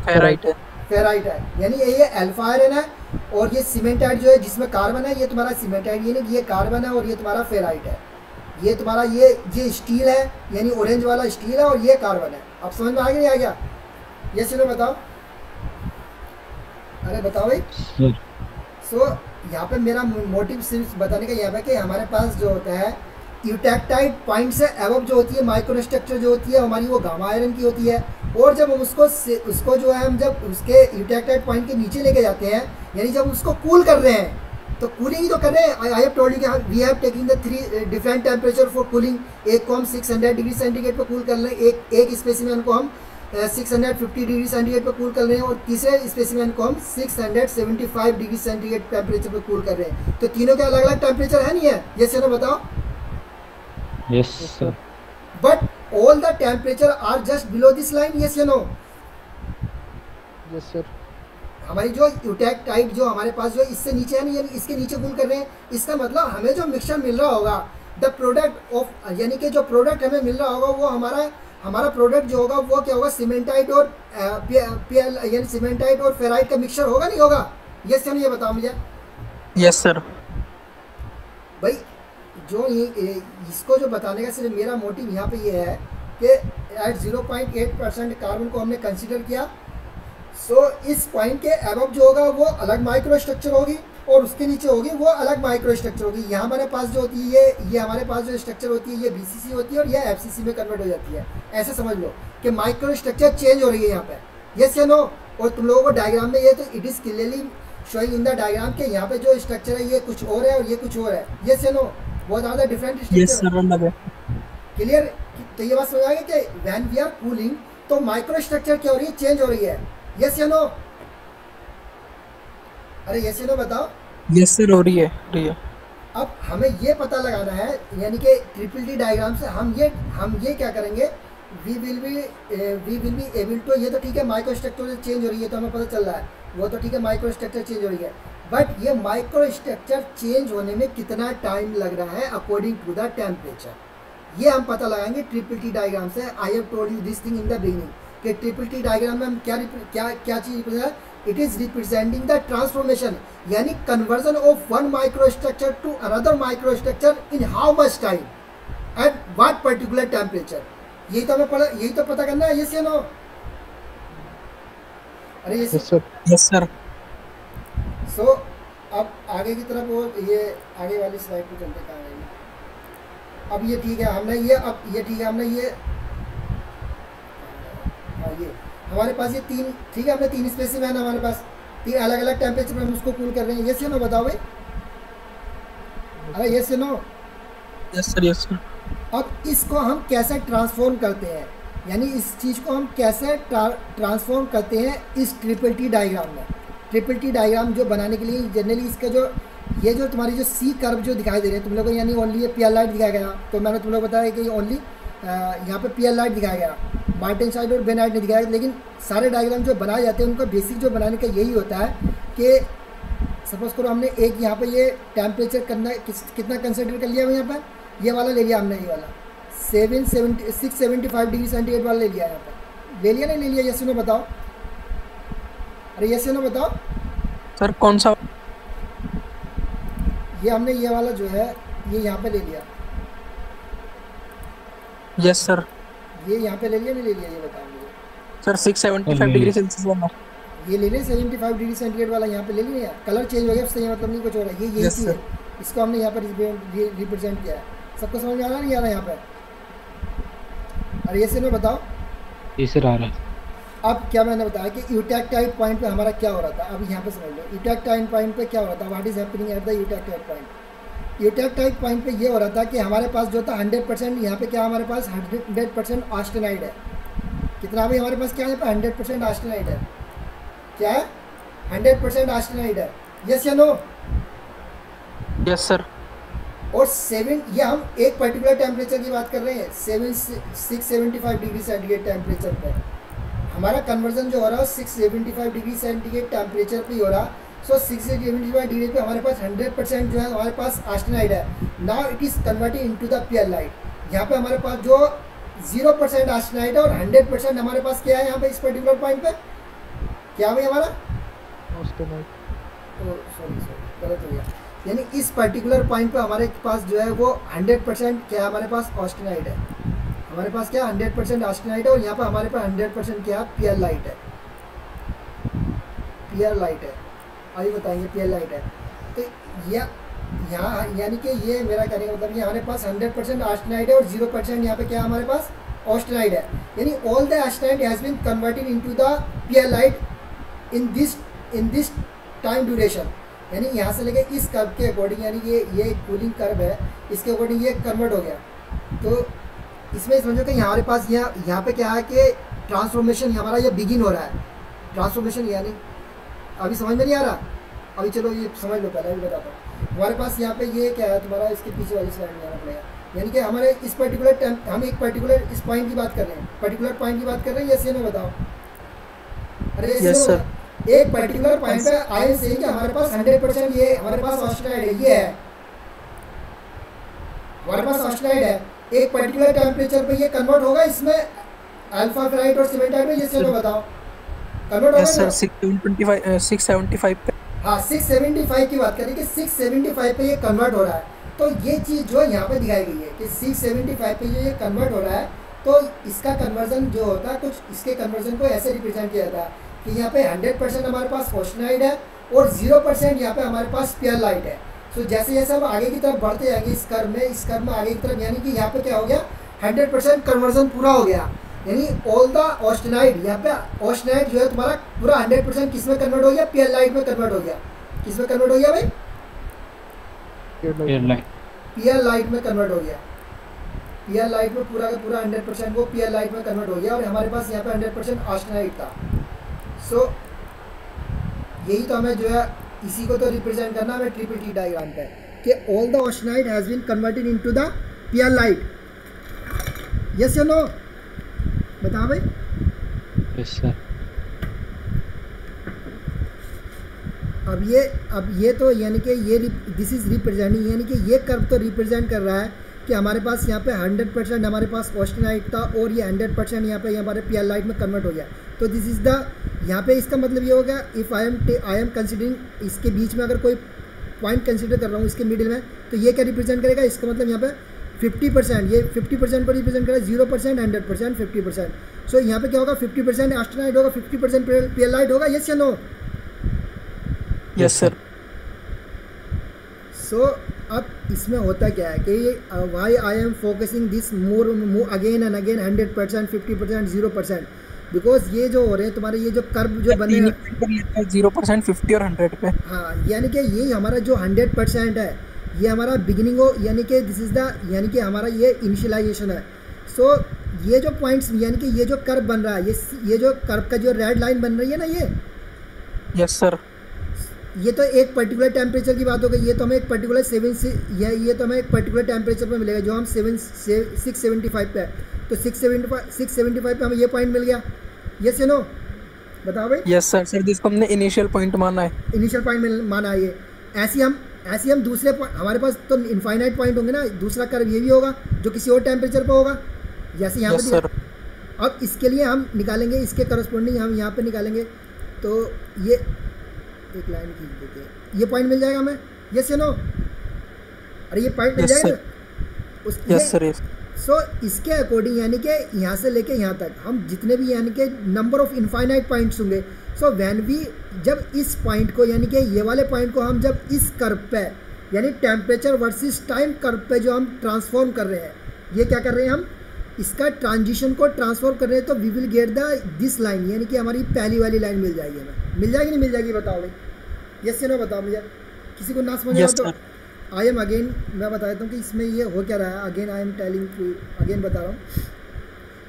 फेराइट है। फेराइट है, यानी ये अल्फा आयरन है। और ये सीमेंटाइट जो है जिसमें कार्बन है, ये तुम्हारा सीमेंटाइट, यानी ये कार्बन है और ये तुम्हारा फेराइट है। ये तुम्हारा ये स्टील है, यानी ऑरेंज वाला स्टील है और ये कार्बन है। अब समझ में आ गया नहीं आ गया? ये चलो बताओ, अरे बताओ भाई। सो यहाँ पे मेरा मोटिव सिर्फ बताने का यहाँ पे कि हमारे पास जो होता है यूटेक्टाइड पॉइंट से एबव जो होती है माइक्रोस्ट्रक्चर जो होती है हमारी, वो गामा आयरन की होती है। और जब हम उसको जो है हम जब उसके यूटेक्टाइड पॉइंट के नीचे लेके जाते हैं, यानी जब उसको कूल कर रहे हैं, तो कूलिंग ही तो कर रहे हैं। I have told you we have taking the 3 different temperature for cooling. एक को हम 600 डिग्री सेंटीग्रेड पे कूल कर रहे हैं, एक स्पेसिमेन को हम 650 डिग्री सेंटीग्रेड पे कूल कर रहे हैं, और तीसरे स्पेसिमेन को हम 675 डिग्री सेंटीग्रेड टेम्परेचर पे कूल कर रहे हैं। तो तीनों के अलग अलग टेम्परेचर है नहीं है? ये सर बताओ। Yes, sir. But all the temperature are just below this line. Yes or no? Yes, sir. हमारी जो यूटेक्टाइड जो हमारे पास जो इससे नीचे है ना, यानी इसके नीचे कूल कर रहे हैं, इसका मतलब हमें जो मिक्सचर मिल रहा होगा, द प्रोडक्ट ऑफ, यानी कि जो प्रोडक्ट हमें मिल रहा होगा वो हमारा प्रोडक्ट जो होगा वो क्या होगा? सीमेंटाइट और PL यानी सीमेंटाइट और फेराइट का मिक्सचर होगा नहीं होगा? यस सर, ये बताओ मुझे। Yes sir. भाई जो इसको जो बताने का सिर्फ मेरा मोटिव यहाँ पे ये है कि एट 0.8% कार्बन को हमने कंसीडर किया। सो इस पॉइंट के अबव जो होगा वो अलग माइक्रो स्ट्रक्चर होगी और उसके नीचे होगी वो अलग माइक्रो स्ट्रक्चर होगी। यहाँ हमारे पास जो होती है ये हमारे पास जो स्ट्रक्चर होती है ये BCC होती है और ये FCC में कन्वर्ट हो जाती है। ऐसे समझ लो कि माइक्रो स्ट्रक्चर चेंज हो रही है यहाँ पे। यस या नो? और तुम लोगों को डायग्राम में ये तो it is clearly showing in the diagram के यहाँ पे जो स्ट्रक्चर है ये कुछ और है और ये कुछ और है। यस या नो? बहुत ज़्यादा डिफरेंट स्ट्रक्चर। क्लियर? तो ये बात समझ आ गई कि व्हेन वी आर कूलिंग तो माइक्रो स्ट्रक्चर क्या हो रही है? चेंज हो रही है। यस या नो? अरे यस या नो बताओ। यस सर, हो रही है। अब हमें ये पता लगाना है, यानी कि ट्रिपल टी डायग्राम से हम ये क्या करेंगे? We will be able to, ये तो ठीक है माइक्रो स्ट्रक्चर चेंज हो रही है तो हमें पता चल रहा है, वो तो ठीक है माइक्रो स्ट्रक्चर चेंज हो रही है, बट ये माइक्रो स्ट्रक्चर चेंज होने में कितना टाइम लग रहा है अकॉर्डिंग टू द टेम्परेचर, ये हम पता लगाएंगे ट्रिपल टी डायग्राम से। I have told you this thing in the beginning कि ट्रिपल टी डायग्राम में हम क्या चीज़ represent, it is representing the transformation, यानी conversion of one micro structure to another micro structure in how much time at what particular temperature. यही तो हमें यही तो पता करना है। यस या नो? अरे Yes, sir. Yes sir. So अब आगे की तरफ वो ये आगे वाली स्लाइड पे चलते कहाँ है? अब ये ठीक है हमने ये, अब ये ठीक है हमने ये, हाँ ये हमारे पास ये तीन, ठीक है हमने तीन स्पेसिमेन है हमारे पास, तीन अलग अलग टेम्परेचर पे हम उसको कूल कर रहे हैं। यस या नो बताओ भाई? अरे यस या no? Yes sir, yes sir. अब इसको हम कैसे ट्रांसफॉर्म करते हैं, यानी इस चीज़ को हम कैसे ट्रांसफॉर्म करते हैं इस ट्रिपल टी डायग्राम में। ट्रिपल टी डायग्राम जो बनाने के लिए जनरली इसका जो ये जो तुम्हारी जो सी कर्व जो दिखाई दे रहे हैं तुम लोगों को, यानी ओनली ये PL लाइट दिखाया गया, तो मैंने तुम लोग बताया कि ओनली यहाँ पे PL लाइट दिखाया गया, मार्टेनसाइट और बेनाइट नहीं दिखाया। लेकिन सारे डायग्राम जो बनाए जाते हैं उनका बेसिक जो बनाने का यही होता है कि सपोज करो हमने एक यहाँ पे ये टेम्परेचर करना कितना कंसिडर कर लिया यहाँ पे, ये वाला ले लिया हमने, ये वाला 675 डिग्री सेंटीग्रेड वाला ले लिया, यहाँ पे ले लिया नहीं ले लिया? यस नो बताओ? अरे यस नो बताओ सर कौन सा? ये हमने ये वाला जो है ये यहाँ पे ले लिया। Yes sir. ये यहाँ पे ले लिया नहीं ले लिया ये बताओ मुझे? सर 675 डिग्री सेल्सियस वाला ये ले लिया 75 डिग्री सेंटीग्रेड वाला यहाँ पे ले लिया। कलर चेंज हो गया उससे ये मतलब नहीं कुछ हो रहा है, ये यही चीज़ है, इसको हमने यहाँ पर रिप्रेजेंट किया है। सबको समझ में आ रहा नहीं आ रहा यहाँ पे? अरे ये से नो बताओ? ये सर आ रहा है। अब क्या मैंने बताया कि यूटेक्टाइड पॉइंट पे हमारा क्या हो रहा था, अब यहाँ पे समझ लो यूटेक्टाइड पॉइंट पे क्या हो रहा था, what is happening at the eutectoid point. Eutectoid point पे ये हो रहा था कि हमारे पास जो था 100%, यहाँ पे क्या हमारे पास 100% ऑस्टेनाइड है। कितना भाई हमारे पास क्या है? 100% ऑस्टेनाइड है। क्या है? 100% ऑस्टेनाइड है। यस या नो? Yes sir. और 7, ये हम एक पर्टिकुलर टेम्परेचर की बात कर रहे हैं, 675 डिग्री सेंटीग्रेड टेम्परेचर पे हमारा कन्वर्जन जो हो रहा है 675 डिग्री सेंटीग्रेड टेम्परेचर पे ही हो रहा। सो 675 डिग्री पे हमारे पास 100% जो है हमारे पास ऑस्टेनाइड है। Now it is converted into the पियरलाइट। यहाँ पे हमारे पास जो 0% ऑस्टेनाइड है और 100% हमारे पास क्या है यहाँ पे इस पर्टिकुलर पॉइंट पे क्या भाई हमारा सॉरी गलत हो गया। यानी इस पर्टिकुलर पॉइंट पे हमारे पास जो है वो 100% क्या है हमारे पास ऑस्टेनाइड है। हमारे पास क्या 100% ऑस्टेनाइड है और यहाँ पे हमारे पास 100% क्या पियरलाइट है। पियरलाइट है, अभी बताएंगे पियरलाइट है। तो यहाँ यानी कि ये मेरा कहने का मतलब ये हमारे पास 100% ऑस्टेनाइड है और 0% यहाँ पे क्या हमारे पास ऑस्टेनाइड है। यानी all the austenite has been converted into the pearlite in this time duration. यानी यहाँ से लेके इस कर्व के अकॉर्डिंग, यानी ये कूलिंग कर्व है, इसके अकॉर्डिंग ये कन्वर्ट हो गया। तो इसमें समझो कि हमारे पास यहाँ पे क्या है कि ट्रांसफॉर्मेशन हमारा ये बिगिन हो रहा है। ट्रांसफॉर्मेशन यानी अभी समझ में नहीं आ रहा, अभी चलो ये समझ लो, पहले अभी बताता हूँ। हमारे पास यहाँ पे ये क्या है तुम्हारा, इसके पीछे वाली स्लाइड में आना पड़ेगा। यानी कि हमारे इस पर्टिकुलर टाइम हम एक पर्टिकुलर इस पॉइंट की बात कर रहे हैं, पर्टिकुलर पॉइंट की बात कर रहे हैं। ये बताओ, अरे Yes, sir. एक पर्टिकुलर पॉइंट पे आए से कि हमारे पास 100% ये हमारे पास ऑस्टेनाइड है, ये है हमारे पास ऑस्टेनाइड है। एक पर्टिकुलर टेम्परेचर पे ये कन्वर्ट होगा इसमें अल्फा फेराइट और सीमेंटाइट में। ये चलो बताओ कन्वर्ट होगा यस सर, ना? 675 पे। हाँ 675 की बात करें कि 675 पे ये कन्वर्ट हो रहा है। तो ये चीज़ जो यहाँ पे दिखाई गई है कि 675 पे जो ये कन्वर्ट हो रहा है, तो इसका कन्वर्जन जो होता है, कुछ इसके कन्वर्जन को ऐसे रिप्रेजेंट किया जाता है कि यहाँ पे 100% हमारे पास ऑस्टेनाइड है और 0% यहाँ पे हमारे पास पियरलाइट है। सो जैसे जैसे हम आगे की तरफ बढ़ते जाएंगे इस कर्व में आगे की तरफ, यानी कि यहाँ पे क्या हो गया 100% कन्वर्जन पूरा हो गया। यानी ऑल द ऑस्टेनाइड, यहाँ पे ऑस्टेनाइड जो है तुम्हारा पूरा 100% किस में कन्वर्ट हो गया, पियरलाइट में कन्वर्ट हो गया। किस में कन्वर्ट हो गया भाई? पियरलाइट में कन्वर्ट हो गया। पियरलाइट में पूरा का पूरा 100% वो पियरलाइट में कन्वर्ट हो गया और हमारे पास यहाँ पे 100% ऑस्टेनाइड था। सो यही तो हमें जो है इसी को तो रिप्रेजेंट करना हमें ट्रिपल टी डायग्राम पे कि all the austenite has been converted into the pearlite. Yes या नो? बता भाई। Yes sir. अब ये तो यानी कि ये दिस इज़ रिप्रेजेंटिंग, यानी कि ये कर्व तो रिप्रेजेंट कर रहा है कि हमारे पास यहाँ पे 100% हमारे पास ऑस्टेनाइट था और ये 100% यहाँ पे हमारे पियरलाइट में कन्वर्ट हो गया। तो दिस इज़ द, यहाँ पे इसका मतलब ये हो गया इफ़ आई एम कंसिडरिंग, इसके बीच में अगर कोई पॉइंट कंसिडर कर रहा हूँ इसके मिडिल में, तो ये क्या रिप्रेजेंट करेगा? इसका मतलब यहाँ पे 50%, ये 50% को रिप्रेजेंट करेगा, 0%, 100%, 50%। सो यहाँ पे क्या होगा? 50% ऑस्टेनाइट होगा, 50% पियरलाइट होगा। यस या नो? Yes sir. सो अब इसमें होता क्या है कि why I am focusing this more again and again 100%, 50%, 0%, because ये जो हो रहे हैं तुम्हारे ये जो कर्व जो बने 0%, 50 और 100 पे। हाँ, यानी कि ये हमारा जो 100% है ये हमारा बिगिनिंग हो, यानी कि दिस इज़ द, यानी कि हमारा ये इनिशियलाइजेशन है। सो ये जो पॉइंट्स, यानी कि ये जो कर्व बन रहा है, ये जो कर्व का जो रेड लाइन बन रही है ना, ये यस सर। ये तो एक पर्टिकुलर टेम्परेचर की बात हो गई। ये तो हमें एक पर्टिकुलर ये तो हमें एक पर्टिकुलर टेम्परेचर पे मिलेगा जो हम 675 पे है। तो 675 पे हमें ये पॉइंट मिल गया। यस या नो? बताओ भाई। Yes sir. सर जिसको हमने इनिशियल पॉइंट माना है। इनिशियल पॉइंट माना है ये। ऐसे हम दूसरे हमारे पास तो इनफाइनाइट पॉइंट होंगे ना, दूसरा कर्व ये भी होगा जो किसी और टेम्परेचर पे होगा, जैसे यहाँ yes, पे। अब इसके लिए हम निकालेंगे, इसके करस्पॉन्डिंग हम यहाँ पे निकालेंगे। तो ये एक लाइन खींच देते हैं, ये पॉइंट मिल जाएगा हमें। यस या नो? अरे ये पॉइंट मिल जाएगा ना? Yes sir. यस। सो इसके अकॉर्डिंग यानी कि यहाँ से लेके यहाँ तक हम जितने भी यानी कि नंबर ऑफ इनफाइनाइट पॉइंट्स होंगे। सो व्हेन वी, जब इस पॉइंट को यानी कि ये वाले पॉइंट को हम जब इस कर्व पे यानी टेम्परेचर वर्सेस टाइम कर्व पे जो हम ट्रांसफॉर्म कर रहे हैं, ये क्या कर रहे हैं हम, इसका ट्रांजिशन को ट्रांसफॉर्म कर रहे हैं, तो we will get the this line, यानी कि हमारी पहली वाली लाइन मिल जाएगी हमें। मिल जाएगी नहीं मिल जाएगी? बताओ भाई। यस या नो? बताओ मुझे, किसी को ना समझ आए तो आई एम अगेन मैं बता देता हूँ कि इसमें ये हो क्या रहा है। Again I am telling to, again बता रहा हूँ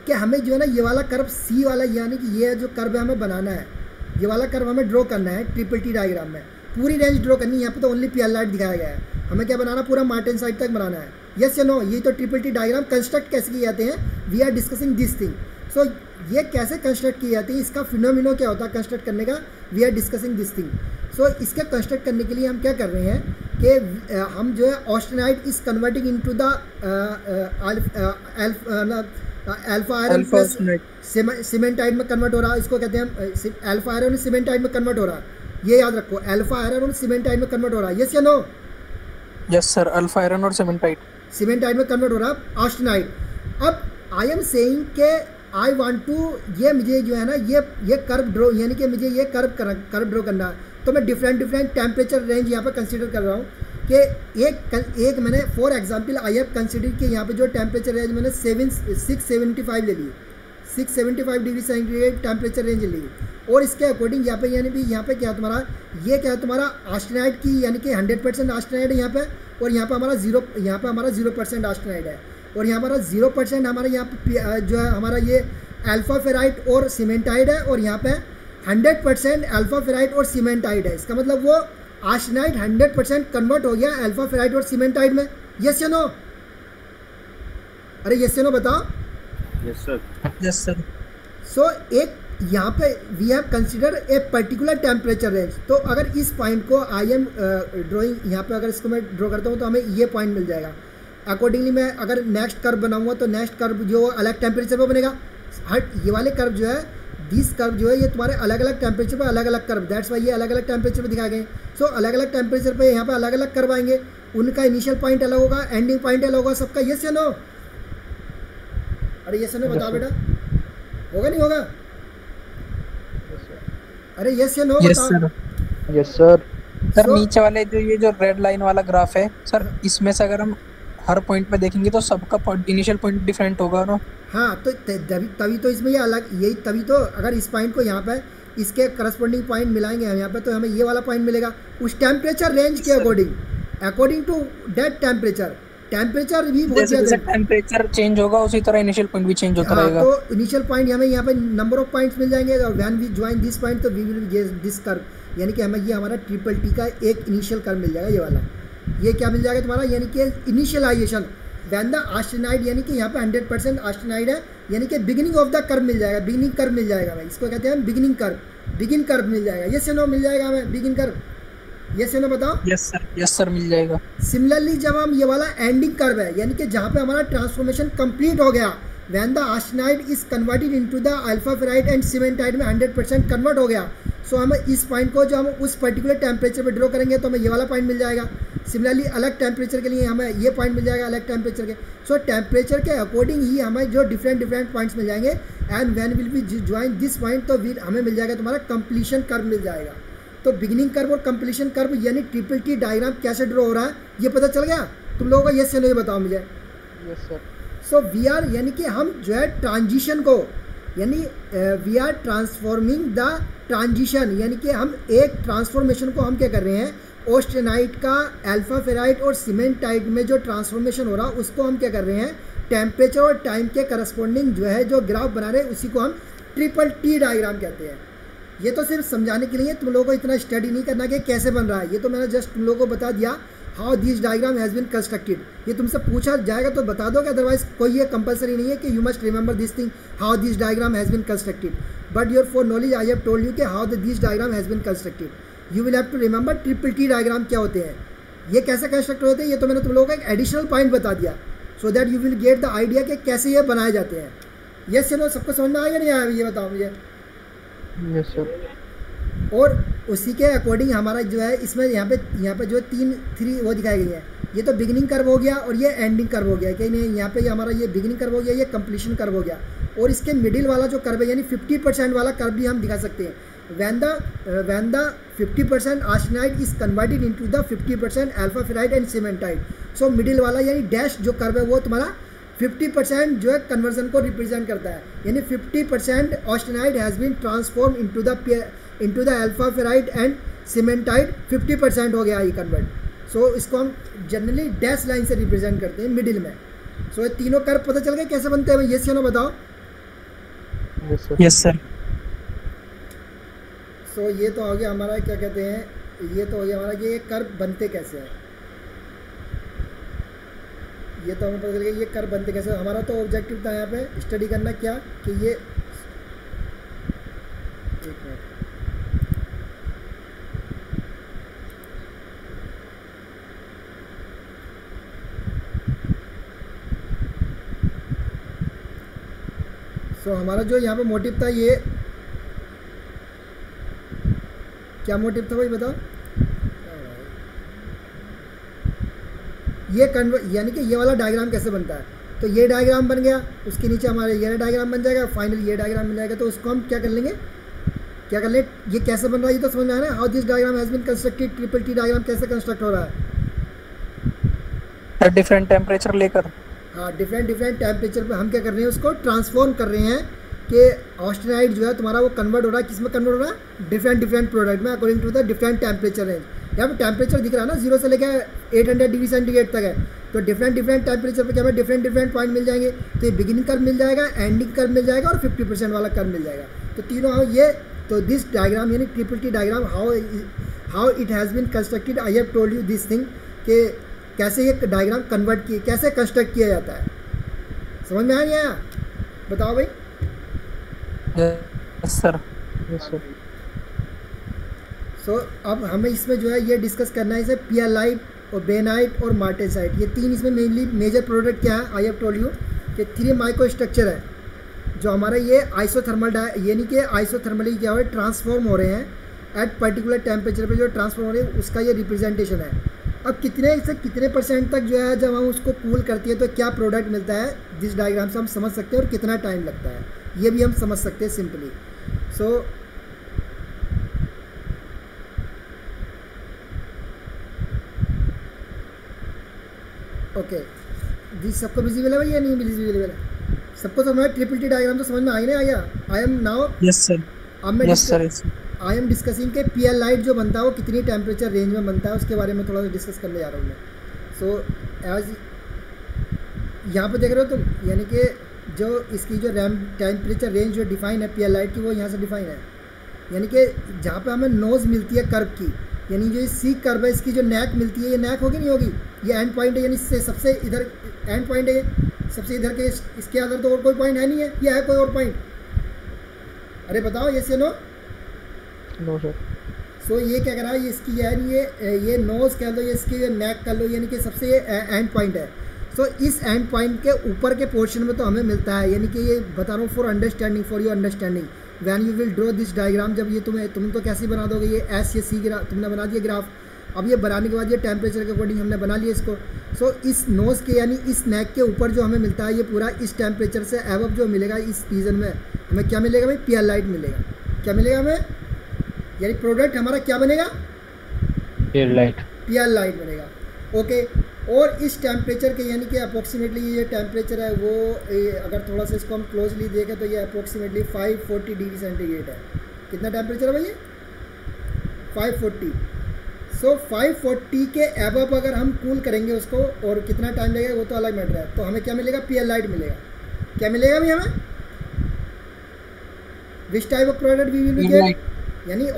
कि हमें जो है ना ये वाला कर्व सी वाला, यानी कि ये जो कर्व है हमें बनाना है, ये वाला कर्व हमें ड्रॉ करना है ट्रिपल टी डायग्राम में। पूरी रेंज ड्रॉ करनी है, यहाँ पे तो ओनली पियरलाइट दिखाया गया है, हमें क्या बनाना, पूरा मार्टिन साइड तक बनाना है। यस या नो? ये तो ट्रिपल टी डायग्राम कंस्ट्रक्ट कैसे किए जाते हैं, we are discussing this thing. So ये कैसे कंस्ट्रक्ट की जाती है, इसका फिनोमिनो क्या होता है कंस्ट्रक्ट करने का, we are discussing this thing. So इसके कंस्ट्रक्ट करने के लिए हम क्या कर रहे हैं कि हम जो है austenite is converting into the alpha iron plus cementite में कन्वर्ट हो रहा है, इसको कहते हैं अल्फा आयरन सीमेंटाइड में कन्वर्ट हो रहा है, ये याद रखो, अल्फा आयरन और सीमेंटाइड में कन्वर्ट हो रहा है, यस या no? Yes sir, alpha iron और सीमेंटाइट में कन्वर्ट हो रहा है ऑस्टेनाइट। अब आई एम सेइंग के आई वांट टू, ये मुझे जो है ना ये कर्व ड्रॉ, यानी कि मुझे ये कर्व ड्रॉ करना है, तो मैं डिफरेंट टेम्परेचर रेंज यहाँ पर कंसीडर कर रहा हूँ कि एक मैंने for example I have consider कि यहाँ पे जो टेम्परेचर रेंज मैंने 675 ले ली, 675 डिग्री सेंटीग्रेड टेम्परेचर रेंज ली, और इसके अकॉर्डिंग यहाँ पे यानी भी यहाँ पे क्या तुम्हारा, ये क्या है तुम्हारा ऑस्टेनाइट की, यानी कि 100% ऑस्टेनाइट है यहाँ पे, और यहाँ पे हमारा 0% ऑस्टेनाइट है, और यहाँ हमारा 0% हमारा यहाँ पे जो है हमारा ये अल्फा फेराइट और सीमेंटाइड है, और यहाँ पे 100% अल्फा फेराइट और सीमेंटाइड है। इसका मतलब वो ऑस्टेनाइट 100% कन्वर्ट हो गया अल्फा फेराइट और सीमेंटाइड में, यस या नो? अरे यस या नो बताओ। Yes sir. Yes sir. So एक यहाँ पे we have consider a particular temperature range, तो अगर इस पॉइंट को आई एम ड्राइंग यहाँ पे, अगर इसको मैं ड्रॉ करता हूँ तो हमें ये पॉइंट मिल जाएगा। अकॉर्डिंगली मैं अगर नेक्स्ट कर्व बनाऊंगा तो नेक्स्ट कर्व जो अलग टेम्परेचर पे बनेगा, हट ये वाले कर्व जो है, दिस कर्व जो है ये तुम्हारे अलग अलग टेम्परेचर पे अलग अलग कर्व, दैट्स वाई ये अलग अलग टेम्परेचर पे दिखाए गए। सो अलग अलग टेम्परेचर पे यहाँ पे अलग अलग कर्व आएंगे, उनका इनिशियल पॉइंट अलग होगा, एंडिंग पॉइंट अलग होगा सबका, यस या नो? अरे यस या नो बताओ बेटा, होगा नहीं होगा? अरे यस या नो बताओ। Yes sir. सर नीचे वाले जो रेड लाइन वाला ग्राफ है सर, इसमें से अगर हम हर पॉइंट पे देखेंगे तो सबका इनिशियल पॉइंट डिफरेंट होगा ना? हाँ, तो तभी तो इसमें ये अलग, यही तभी तो अगर इस पॉइंट को यहाँ पे इसके करस्पॉन्डिंग पॉइंट मिलाएंगे हम यहाँ पे, तो हमें ये वाला पॉइंट मिलेगा उस टेम्परेचर रेंज के अकॉर्डिंग टू दैट टेम्परेचर भी बहुत जैसे टेम्परेचर चेंज होगा उसी तरह इनिशियल पॉइंट भी चेंज होता रहेगा। तो इनिशियल पॉइंट हमें यहाँ पे नंबर ऑफ पॉइंट्स मिल जाएंगे, और when we join this point तो we will get this curve, यानी कि हमें ये हमारा ट्रिपल टी का एक इनिशियल कर्व मिल जाएगा, ये वाला, ये क्या मिल जाएगा तुम्हारा, यानी कि इनिशियलाइजेशन व्हेन द ऑस्टेनाइड, यानी कि यहाँ पे 100% ऑस्टेनाइड है, यानी कि बिगिनिंग ऑफ द कर्व मिल जाएगा, बिगिनिंग कर्व मिल जाएगा हमें, इसको कहते हैं बिगिनिंग कर्व मिल जाएगा, यस या नो मिल जाएगा हमें बिगिन कर्व, यस या नो बताओ? यस सर मिल जाएगा। सिमिलरली जब हम ये वाला एंडिंग कर्व है, यानी कि जहाँ पे हमारा ट्रांसफॉर्मेशन कंप्लीट हो गया, when the austenite is converted into the alpha ferrite and cementite में 100% कन्वर्ट हो गया, सो हमें इस पॉइंट को जो हम उस पर्टिकुलर टेम्परेचर पे ड्रॉ करेंगे तो हमें ये वाला पॉइंट मिल जाएगा। सिमिलरली अलग टेम्परेचर के लिए हमें ये पॉइंट मिल जाएगा अलग टेम्परेचर के। सो टेम्परेचर के अकॉर्डिंग ही हमें जो डिफरेंट पॉइंट्स मिल जाएंगे, and when will be join this point तो हमें मिल जाएगा तुम्हारा कंप्लीशन कर्व मिल जाएगा। तो बिगिनिंग कर्व और कंप्लीशन कर्व यानी ट्रिपल टी डायग्राम कैसे ड्रॉ हो रहा है ये पता चल गया तुम लोगों को? यस या नो ये बताओ मुझे। Yes sir. So we are, यानी कि हम जो है ट्रांजिशन को, यानी we are transforming the transition, यानी कि हम एक ट्रांसफॉर्मेशन को हम क्या कर रहे हैं, ऑस्टेनाइट का अल्फा फेराइट और सीमेंटाइट में जो ट्रांसफॉर्मेशन हो रहा है उसको हम क्या कर रहे हैं, टेम्परेचर और टाइम के करस्पॉन्डिंग जो है जो ग्राफ बना रहे हैं उसी को हम ट्रिपल टी डायग्राम कहते हैं। ये तो सिर्फ समझाने के लिए, तुम लोगों को इतना स्टडी नहीं करना कि कैसे बन रहा है, ये तो मैंने जस्ट तुम लोगों को बता दिया how this diagram has been constructed. ये तुमसे पूछा जाएगा तो बता दोगे, अदरवाइज कोई ये कंपलसरी नहीं है कि you must remember this thing how this diagram has been constructed, but your for knowledge I have told you कि how this diagram has been constructed. You will have to remember triple T diagram क्या होते हैं, ये कैसे construct होते हैं, ये तो मैंने तुम लोगों को एक एडिशनल पॉइंट बता दिया, so that you will get the idea कि कैसे ये बनाए जाते हैं। यस चलो, सबको समझ में आया या नहीं आया ये बताओ मुझे? Yes sir. और उसी के अकॉर्डिंग हमारा जो है इसमें यहाँ पे जो 3 वो दिखाई गई है, ये तो बिगिनिंग कर्व हो गया और ये एंडिंग कर्व हो गया, कहीं नहीं यहाँ पे हमारा ये बिगिनिंग कर्व हो गया, ये कंप्लीशन कर्व हो गया, और इसके मिडिल वाला जो कर्व है यानी 50% वाला कर्व भी हम दिखा सकते हैं। when the 50% arsenite is converted into the 50% alpha ferrite and cementite, so middle वाला यानी डैश जो कर्व है वो तुम्हारा 50% जो है कन्वर्जन को रिप्रेजेंट करता है, यानी 50% austenite has been transform into the alpha ferrite and cementite, 50% हो गया ये कन्वर्ट। सो इसको हम जनरली डैश लाइन से रिप्रेजेंट करते हैं मिडिल में। सो ये तीनों कर्व पता चल गए कैसे बनते हैं, यस या नो बताओ? Yes sir. सो ये तो हो गया हमारा क्या कहते हैं, ये तो हो गया हमारा कि ये कर्व बनते कैसे हैं। ये तो हमें पता चल गया ये कर्व बनते कैसे। हमारा तो ऑब्जेक्टिव था यहाँ पे स्टडी करना क्या कि ये एक मिनट हमारा जो यहाँ पे मोटिव था ये क्या मोटिव था भाई बताओ। ये यानी कि ये वाला डायग्राम कैसे बनता है, तो ये डायग्राम बन गया, उसके नीचे हमारे ये डायग्राम बन जाएगा, फाइनल ये डायग्राम बन जाएगा। तो उसको हम क्या कर लेंगे, क्या कर ले, ये कैसे बन रहा है ये तो समझ में आया ना। How this diagram has been constructed, triple T diagram कैसे कंस्ट्रक्ट हो रहा है, डिफरेंट टेम्परेचर लेकर। हाँ, डिफरेंट टेम्परेचर पे हम क्या कर रहे हैं, उसको ट्रांसफॉर्म कर रहे हैं कि ऑस्टेनाइट जो है तुम्हारा वो कन्वर्ट हो रहा है, किस में कन्वर्ट हो रहा है, डिफरेंट प्रोडक्ट में according to the different temperature range. यहाँ पे टेम्परेचर दिख रहा है ना 0 से लेकर 800 डिग्री सेंटीग्रेड तक है। तो डिफरेंट टेम्परेचर पे क्या हमें डिफरेंट पॉइंट मिल जाएंगे। तो ये बिगिनिंग कर्व मिल जाएगा, एंडिंग कर्व मिल जाएगा और 50% वाला कर्व मिल जाएगा। तो तीनों ये, तो दिस डायग्राम यानी triple T diagram how it has been constructed, I have told you this thing कि कैसे ये डायग्राम कन्वर्ट किए, कैसे कंस्ट्रक्ट किया जाता है। समझ में आया, बताओ भाई। Yes sir. Yes sir. So अब हमें इसमें जो है ये डिस्कस करना है, इसे पियालाइट और बेनाइट और मार्टेनसाइट, ये तीन इसमें मेनली मेजर प्रोडक्ट क्या है। आई हैव टोल्ड यू कि 3 माइक्रो स्ट्रक्चर है जो हमारा ये आइसोथर्मल यानी कि आइसोथर्मली क्या हो रहे ट्रांसफॉर्म हो रहे हैं एट पर्टिकुलर टेम्परेचर पे, जो ट्रांसफॉर्म हो रहे हैं उसका ये रिप्रेजेंटेशन है। अब कितने से कितने % तक जो है जब हम उसको कूल करती है तो क्या प्रोडक्ट मिलता है, जिस डायग्राम से हम समझ सकते हैं, और कितना टाइम लगता है ये भी हम समझ सकते हैं सिंपली। सो ओके, दिस सबको विजिबल है भाई या नहीं विजिबल है सबको? तो हमारा ट्रिपल टी डायग्राम तो समझ में आ ही नहीं आया। I am now, yes sir. अब मैं yes sir. I am discussing के पीएल लाइट जो बनता है वो कितनी टेम्परेचर रेंज में बनता है, उसके बारे में थोड़ा सा डिस्कस करने जा रहा हूँ मैं। सो एज यहाँ पे देख रहे हो तुम, यानी कि जो इसकी जो टेम्परेचर रेंज जो डिफाइन है पीएल लाइट की, वो यहाँ से डिफाइन है। यानी कि जहाँ पे हमें नोज़ मिलती है कर्व की, यानी जो सी कर्व है इसकी जो नेक मिलती है, ये नेक होगी नहीं होगी, ये एंड पॉइंट है, यानी इससे सबसे इधर एंड पॉइंट है, सबसे इधर के इसके अंदर तो और कोई पॉइंट है नहीं है, ये है कोई और पॉइंट? अरे बताओ ये से नो। No sir. सो ये क्या कर रहा है, ये इसकी यानी ये नोज़ कह लो, ये इसकी नेक कर लो, यानी कि सबसे ये एंड पॉइंट है। सो इस एंड पॉइंट के ऊपर के पोर्शन में तो हमें मिलता है, यानी कि ये बता रहा हूँ for understanding, for your understanding when you will draw this diagram. जब ये तुम तो कैसे बना दोगे, ये एस या सी ग्राफ तुमने बना दिया ग्राफ। अब ये बनाने के बाद ये टेम्परेचर के अकॉर्डिंग हमने बना लिया इसको। सो इस नोज़ के यानी इस नेक के ऊपर जो हमें मिलता है, ये पूरा इस टेम्परेचर से एबव जो मिलेगा इस रीजन में हमें क्या मिलेगा भाई, पीएल लाइट मिलेगा। क्या मिलेगा हमें, यानी प्रोडक्ट हमारा क्या बनेगा, पीएल लाइट बनेगा। ओके, और इस टेम्परेचर के यानी कि अप्रोक्सीमेटली ये टेम्परेचर है वो अगर थोड़ा सा इसको हम क्लोजली देखें तो ये अप्रोक्सीमेटली 540 डिग्री सेंटीग्रेड है। कितना टेम्परेचर है भाई ये, 540। सो 540 के एबव अगर हम कूल करेंगे उसको, और कितना टाइम लगेगा वो तो अलग मैटर है, तो हमें क्या मिलेगा, पीएल लाइट मिलेगा। क्या मिलेगा भाई हमें, which type of product we will get, यानी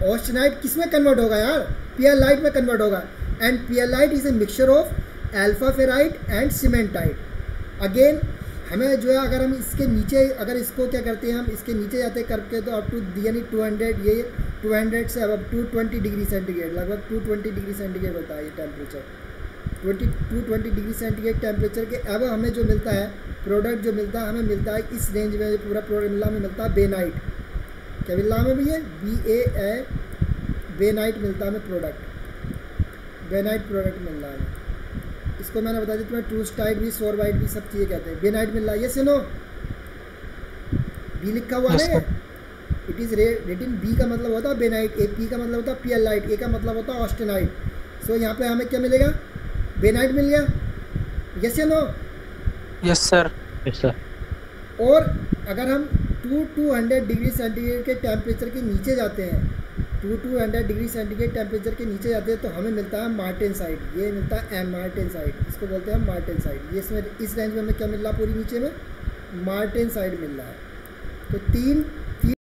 ऑस्टेनाइट किस में कन्वर्ट होगा यार, पीएल लाइट में कन्वर्ट होगा। And pearlite is a mixture of alpha ferrite and cementite. Again हमें जो है अगर हम इसके नीचे, अगर इसको क्या करते हैं, हम इसके नीचे जाते करके तो अप टू यानी 200, ये 200 से अब 220 डिग्री सेंटीग्रेड, लगभग 220 डिग्री सेंटीग्रेड होता है ये टेम्परेचर। 220 डिग्री सेंटीग्रेड टेम्परेचर के अब हमें जो मिलता है प्रोडक्ट, जो मिलता है हमें मिलता है इस रेंज में पूरा प्रोडक्ट मिला हमें मिलता है बेनाइट। क्या मिल रहा है हमें भैया, BAA बेनाइट मिलता है हमें प्रोडक्ट, बेनाइट प्रोडक्ट मिल रहा है। इसको मैंने बता दी तुम्हें, ट्रू स्टाइट भी, सोर वाइट भी, सब चीज़ें कहते हैं। बेनाइट मिल रहा है, ये सुनो बी लिखा हुआ है, इट इज़ रिटन बी का मतलब होता है बेनाइट, ए पी का मतलब होता है पीएल लाइट, ए का मतलब होता है ऑस्टेनाइट। सो यहाँ पे हमें क्या मिलेगा, बेनाइट मिल गया, यस या no? Yes sir. Yes sir. और अगर हम 200 डिग्री सेंटीग्रेड के टेम्परेचर के नीचे जाते हैं, 200 डिग्री सेंटीग्रेड टेम्परेचर के नीचे जाते हैं तो हमें मिलता है मार्टेनसाइट, ये मिलता है मार्टेनसाइट, इसको बोलते हैं मार्टेनसाइट। ये इसमें इस रेंज में हमें क्या मिल रहा है, पूरी नीचे में मार्टेनसाइट मिल रहा है। तो 3